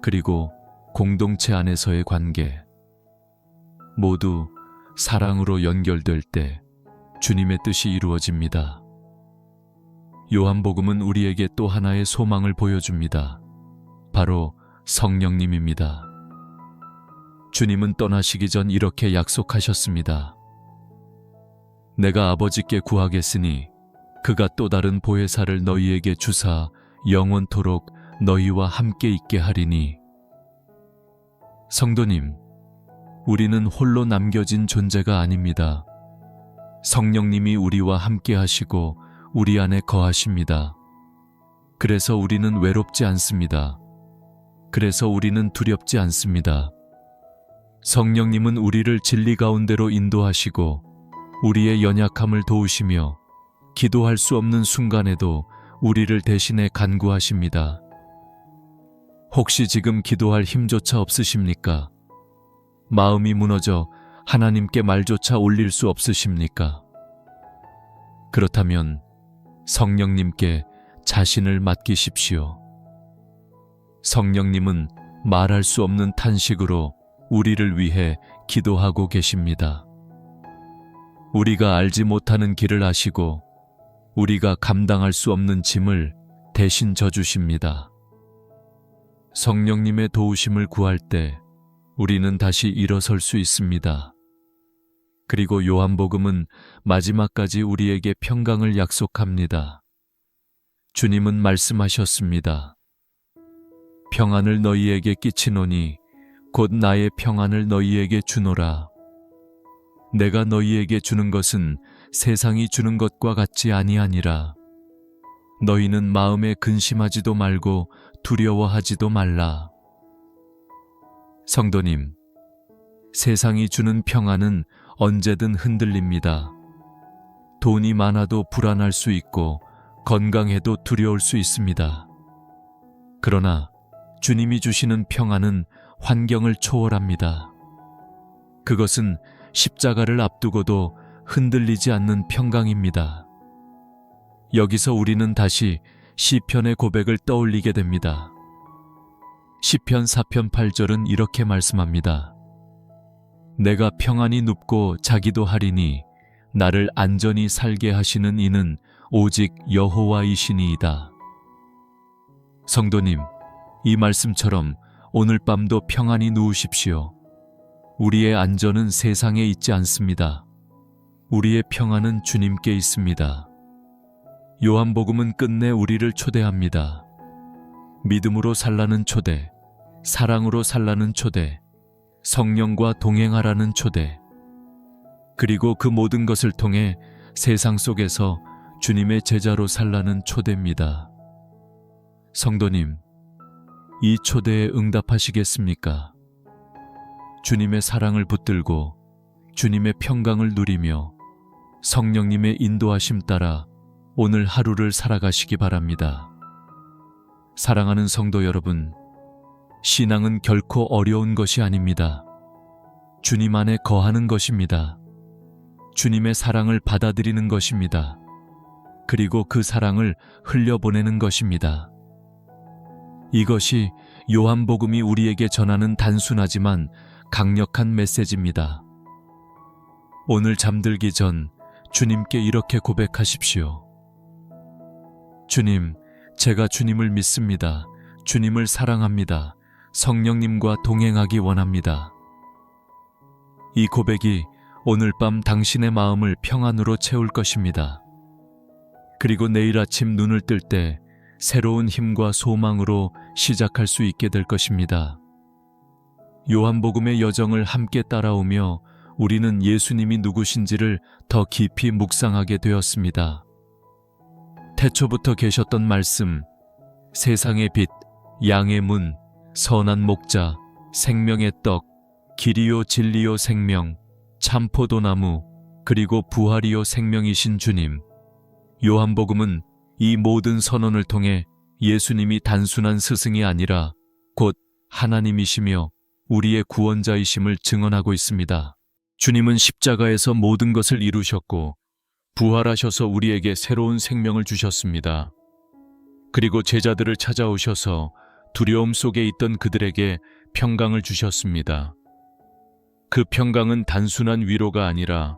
그리고 공동체 안에서의 관계, 모두 사랑으로 연결될 때 주님의 뜻이 이루어집니다. 요한복음은 우리에게 또 하나의 소망을 보여줍니다. 바로 성령님입니다. 주님은 떠나시기 전 이렇게 약속하셨습니다. 내가 아버지께 구하겠으니 그가 또 다른 보혜사를 너희에게 주사 영원토록 너희와 함께 있게 하리니. 성도님, 우리는 홀로 남겨진 존재가 아닙니다. 성령님이 우리와 함께 하시고 우리 안에 거하십니다. 그래서 우리는 외롭지 않습니다. 그래서 우리는 두렵지 않습니다. 성령님은 우리를 진리 가운데로 인도하시고 우리의 연약함을 도우시며 기도할 수 없는 순간에도 우리를 대신해 간구하십니다. 혹시 지금 기도할 힘조차 없으십니까? 마음이 무너져 하나님께 말조차 올릴 수 없으십니까? 그렇다면 성령님께 자신을 맡기십시오. 성령님은 말할 수 없는 탄식으로 우리를 위해 기도하고 계십니다. 우리가 알지 못하는 길을 아시고 우리가 감당할 수 없는 짐을 대신 져주십니다. 성령님의 도우심을 구할 때 우리는 다시 일어설 수 있습니다. 그리고 요한복음은 마지막까지 우리에게 평강을 약속합니다. 주님은 말씀하셨습니다. 평안을 너희에게 끼치노니 곧 나의 평안을 너희에게 주노라. 내가 너희에게 주는 것은 세상이 주는 것과 같지 아니하니라. 너희는 마음에 근심하지도 말고 두려워하지도 말라. 성도님, 세상이 주는 평안은 언제든 흔들립니다. 돈이 많아도 불안할 수 있고 건강해도 두려울 수 있습니다. 그러나 주님이 주시는 평안은 환경을 초월합니다. 그것은 십자가를 앞두고도 흔들리지 않는 평강입니다. 여기서 우리는 다시 시편의 고백을 떠올리게 됩니다. 시편 4편 8절은 이렇게 말씀합니다. 내가 평안히 눕고 자기도 하리니 나를 안전히 살게 하시는 이는 오직 여호와이시니이다. 성도님, 이 말씀처럼 오늘 밤도 평안히 누우십시오. 우리의 안전은 세상에 있지 않습니다. 우리의 평안은 주님께 있습니다. 요한복음은 끝내 우리를 초대합니다. 믿음으로 살라는 초대, 사랑으로 살라는 초대, 성령과 동행하라는 초대, 그리고 그 모든 것을 통해 세상 속에서 주님의 제자로 살라는 초대입니다. 성도님, 이 초대에 응답하시겠습니까? 주님의 사랑을 붙들고 주님의 평강을 누리며 성령님의 인도하심 따라 오늘 하루를 살아가시기 바랍니다. 사랑하는 성도 여러분, 신앙은 결코 어려운 것이 아닙니다. 주님 안에 거하는 것입니다. 주님의 사랑을 받아들이는 것입니다. 그리고 그 사랑을 흘려보내는 것입니다. 이것이 요한복음이 우리에게 전하는 단순하지만 강력한 메시지입니다. 오늘 잠들기 전 주님께 이렇게 고백하십시오. 주님, 제가 주님을 믿습니다. 주님을 사랑합니다. 성령님과 동행하기 원합니다. 이 고백이 오늘 밤 당신의 마음을 평안으로 채울 것입니다. 그리고 내일 아침 눈을 뜰 때 새로운 힘과 소망으로 시작할 수 있게 될 것입니다. 요한복음의 여정을 함께 따라오며 우리는 예수님이 누구신지를 더 깊이 묵상하게 되었습니다. 태초부터 계셨던 말씀, 세상의 빛, 양의 문, 선한 목자, 생명의 떡, 길이요 진리요 생명, 참포도나무, 그리고 부활이요 생명이신 주님. 요한복음은 이 모든 선언을 통해 예수님이 단순한 스승이 아니라 곧 하나님이시며 우리의 구원자이심을 증언하고 있습니다. 주님은 십자가에서 모든 것을 이루셨고 부활하셔서 우리에게 새로운 생명을 주셨습니다. 그리고 제자들을 찾아오셔서 두려움 속에 있던 그들에게 평강을 주셨습니다. 그 평강은 단순한 위로가 아니라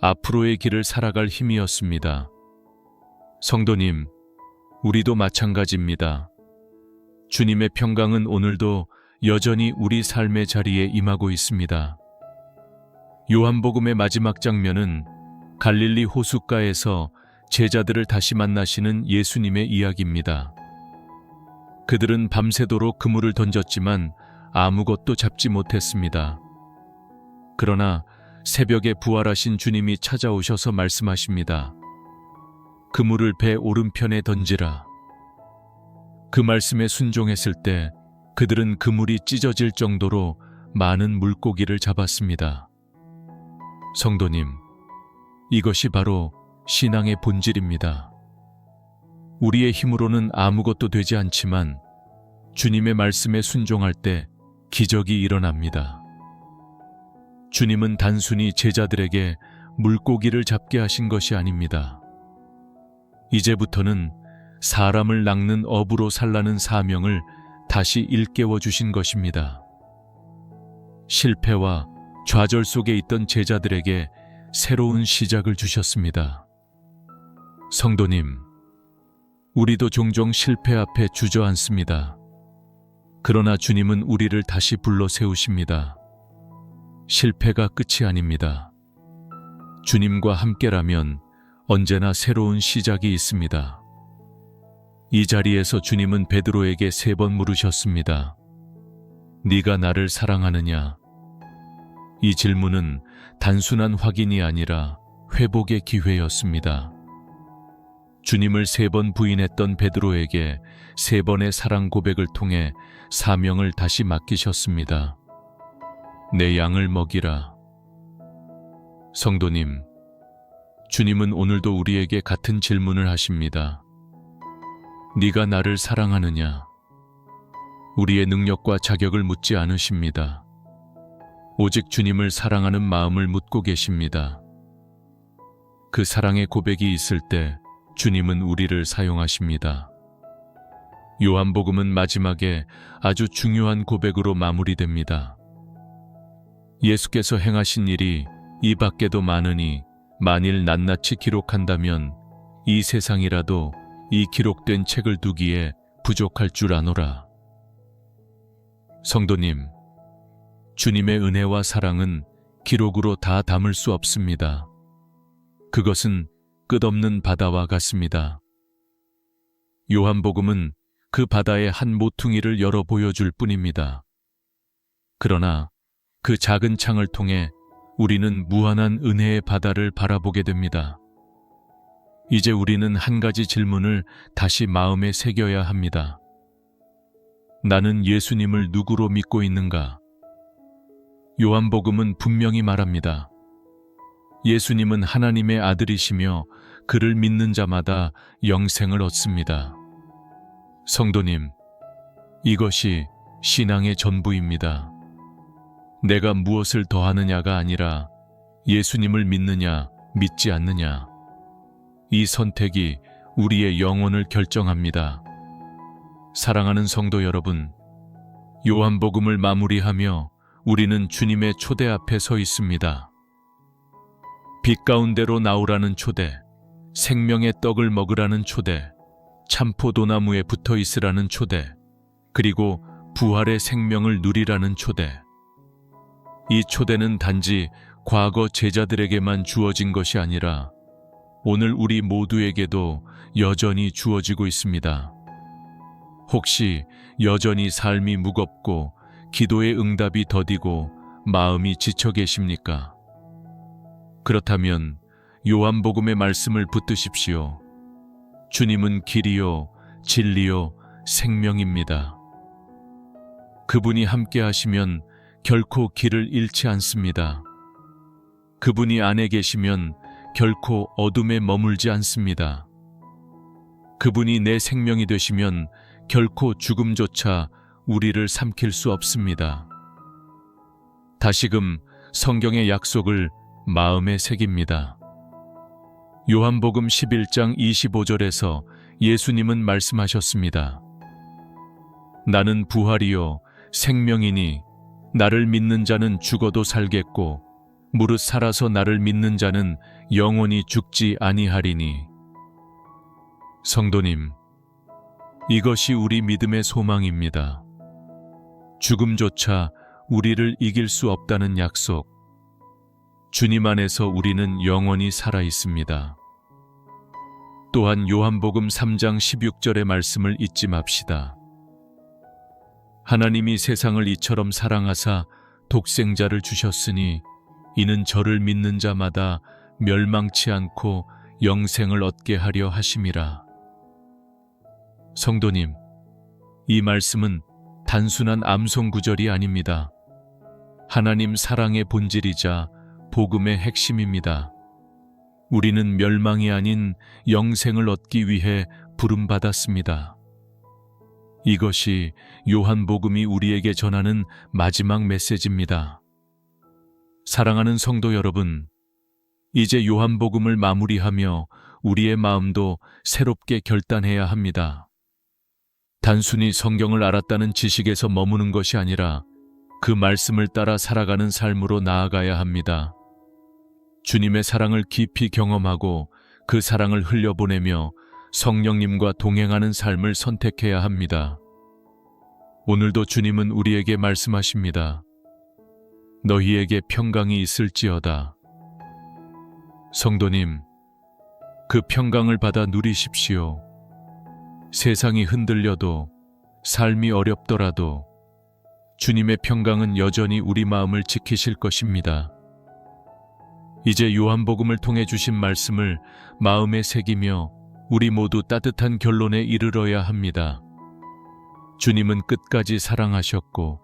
앞으로의 길을 살아갈 힘이었습니다. 성도님, 우리도 마찬가지입니다. 주님의 평강은 오늘도 여전히 우리 삶의 자리에 임하고 있습니다. 요한복음의 마지막 장면은 갈릴리 호숫가에서 제자들을 다시 만나시는 예수님의 이야기입니다. 그들은 밤새도록 그물을 던졌지만 아무것도 잡지 못했습니다. 그러나 새벽에 부활하신 주님이 찾아오셔서 말씀하십니다. 그물을 배 오른편에 던지라. 그 말씀에 순종했을 때 그들은 그물이 찢어질 정도로 많은 물고기를 잡았습니다. 성도님, 이것이 바로 신앙의 본질입니다. 우리의 힘으로는 아무것도 되지 않지만 주님의 말씀에 순종할 때 기적이 일어납니다. 주님은 단순히 제자들에게 물고기를 잡게 하신 것이 아닙니다. 이제부터는 사람을 낚는 어부로 살라는 사명을 다시 일깨워 주신 것입니다. 실패와 좌절 속에 있던 제자들에게 새로운 시작을 주셨습니다. 성도님, 우리도 종종 실패 앞에 주저앉습니다. 그러나 주님은 우리를 다시 불러 세우십니다. 실패가 끝이 아닙니다. 주님과 함께라면 언제나 새로운 시작이 있습니다. 이 자리에서 주님은 베드로에게 3번 물으셨습니다. 네가 나를 사랑하느냐? 이 질문은 단순한 확인이 아니라 회복의 기회였습니다. 주님을 3번 부인했던 베드로에게 3번의 사랑 고백을 통해 사명을 다시 맡기셨습니다. 내 양을 먹이라. 성도님, 주님은 오늘도 우리에게 같은 질문을 하십니다. 네가 나를 사랑하느냐? 우리의 능력과 자격을 묻지 않으십니다. 오직 주님을 사랑하는 마음을 묻고 계십니다. 그 사랑의 고백이 있을 때 주님은 우리를 사용하십니다. 요한복음은 마지막에 아주 중요한 고백으로 마무리됩니다. 예수께서 행하신 일이 이 밖에도 많으니 만일 낱낱이 기록한다면 이 세상이라도 이 기록된 책을 두기에 부족할 줄 아노라. 성도님, 주님의 은혜와 사랑은 기록으로 다 담을 수 없습니다. 그것은 끝없는 바다와 같습니다. 요한복음은 그 바다의 한 모퉁이를 열어 보여줄 뿐입니다. 그러나 그 작은 창을 통해 우리는 무한한 은혜의 바다를 바라보게 됩니다. 이제 우리는 한 가지 질문을 다시 마음에 새겨야 합니다. 나는 예수님을 누구로 믿고 있는가? 요한복음은 분명히 말합니다. 예수님은 하나님의 아들이시며 그를 믿는 자마다 영생을 얻습니다. 성도님, 이것이 신앙의 전부입니다. 내가 무엇을 더하느냐가 아니라 예수님을 믿느냐, 믿지 않느냐. 이 선택이 우리의 영혼을 결정합니다. 사랑하는 성도 여러분, 요한복음을 마무리하며 우리는 주님의 초대 앞에 서 있습니다. 빛 가운데로 나오라는 초대, 생명의 떡을 먹으라는 초대, 참포도나무에 붙어 있으라는 초대, 그리고 부활의 생명을 누리라는 초대. 이 초대는 단지 과거 제자들에게만 주어진 것이 아니라 오늘 우리 모두에게도 여전히 주어지고 있습니다. 혹시 여전히 삶이 무겁고 기도의 응답이 더디고 마음이 지쳐 계십니까? 그렇다면 요한복음의 말씀을 붙드십시오. 주님은 길이요, 진리요, 생명입니다. 그분이 함께 하시면 결코 길을 잃지 않습니다. 그분이 안에 계시면 결코 어둠에 머물지 않습니다. 그분이 내 생명이 되시면 결코 죽음조차 우리를 삼킬 수 없습니다. 다시금 성경의 약속을 마음에 새깁니다. 요한복음 11장 25절에서 예수님은 말씀하셨습니다. 나는 부활이요 생명이니 나를 믿는 자는 죽어도 살겠고 무릇 살아서 나를 믿는 자는 영원히 죽지 아니하리니. 성도님, 이것이 우리 믿음의 소망입니다. 죽음조차 우리를 이길 수 없다는 약속. 주님 안에서 우리는 영원히 살아 있습니다. 또한 요한복음 3장 16절의 말씀을 잊지 맙시다. 하나님이 세상을 이처럼 사랑하사 독생자를 주셨으니 이는 저를 믿는 자마다 멸망치 않고 영생을 얻게 하려 하심이라. 성도님, 이 말씀은 단순한 암송 구절이 아닙니다. 하나님 사랑의 본질이자 복음의 핵심입니다. 우리는 멸망이 아닌 영생을 얻기 위해 부름받았습니다. 이것이 요한복음이 우리에게 전하는 마지막 메시지입니다. 사랑하는 성도 여러분, 이제 요한복음을 마무리하며 우리의 마음도 새롭게 결단해야 합니다. 단순히 성경을 알았다는 지식에서 머무는 것이 아니라 그 말씀을 따라 살아가는 삶으로 나아가야 합니다. 주님의 사랑을 깊이 경험하고 그 사랑을 흘려보내며 성령님과 동행하는 삶을 선택해야 합니다. 오늘도 주님은 우리에게 말씀하십니다. 너희에게 평강이 있을지어다. 성도님, 그 평강을 받아 누리십시오. 세상이 흔들려도, 삶이 어렵더라도 주님의 평강은 여전히 우리 마음을 지키실 것입니다. 이제 요한복음을 통해 주신 말씀을 마음에 새기며 우리 모두 따뜻한 결론에 이르러야 합니다. 주님은 끝까지 사랑하셨고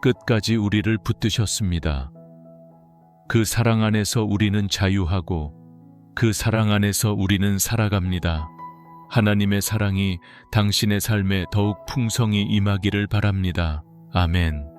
끝까지 우리를 붙드셨습니다. 그 사랑 안에서 우리는 자유하고 그 사랑 안에서 우리는 살아갑니다. 하나님의 사랑이 당신의 삶에 더욱 풍성히 임하기를 바랍니다. 아멘.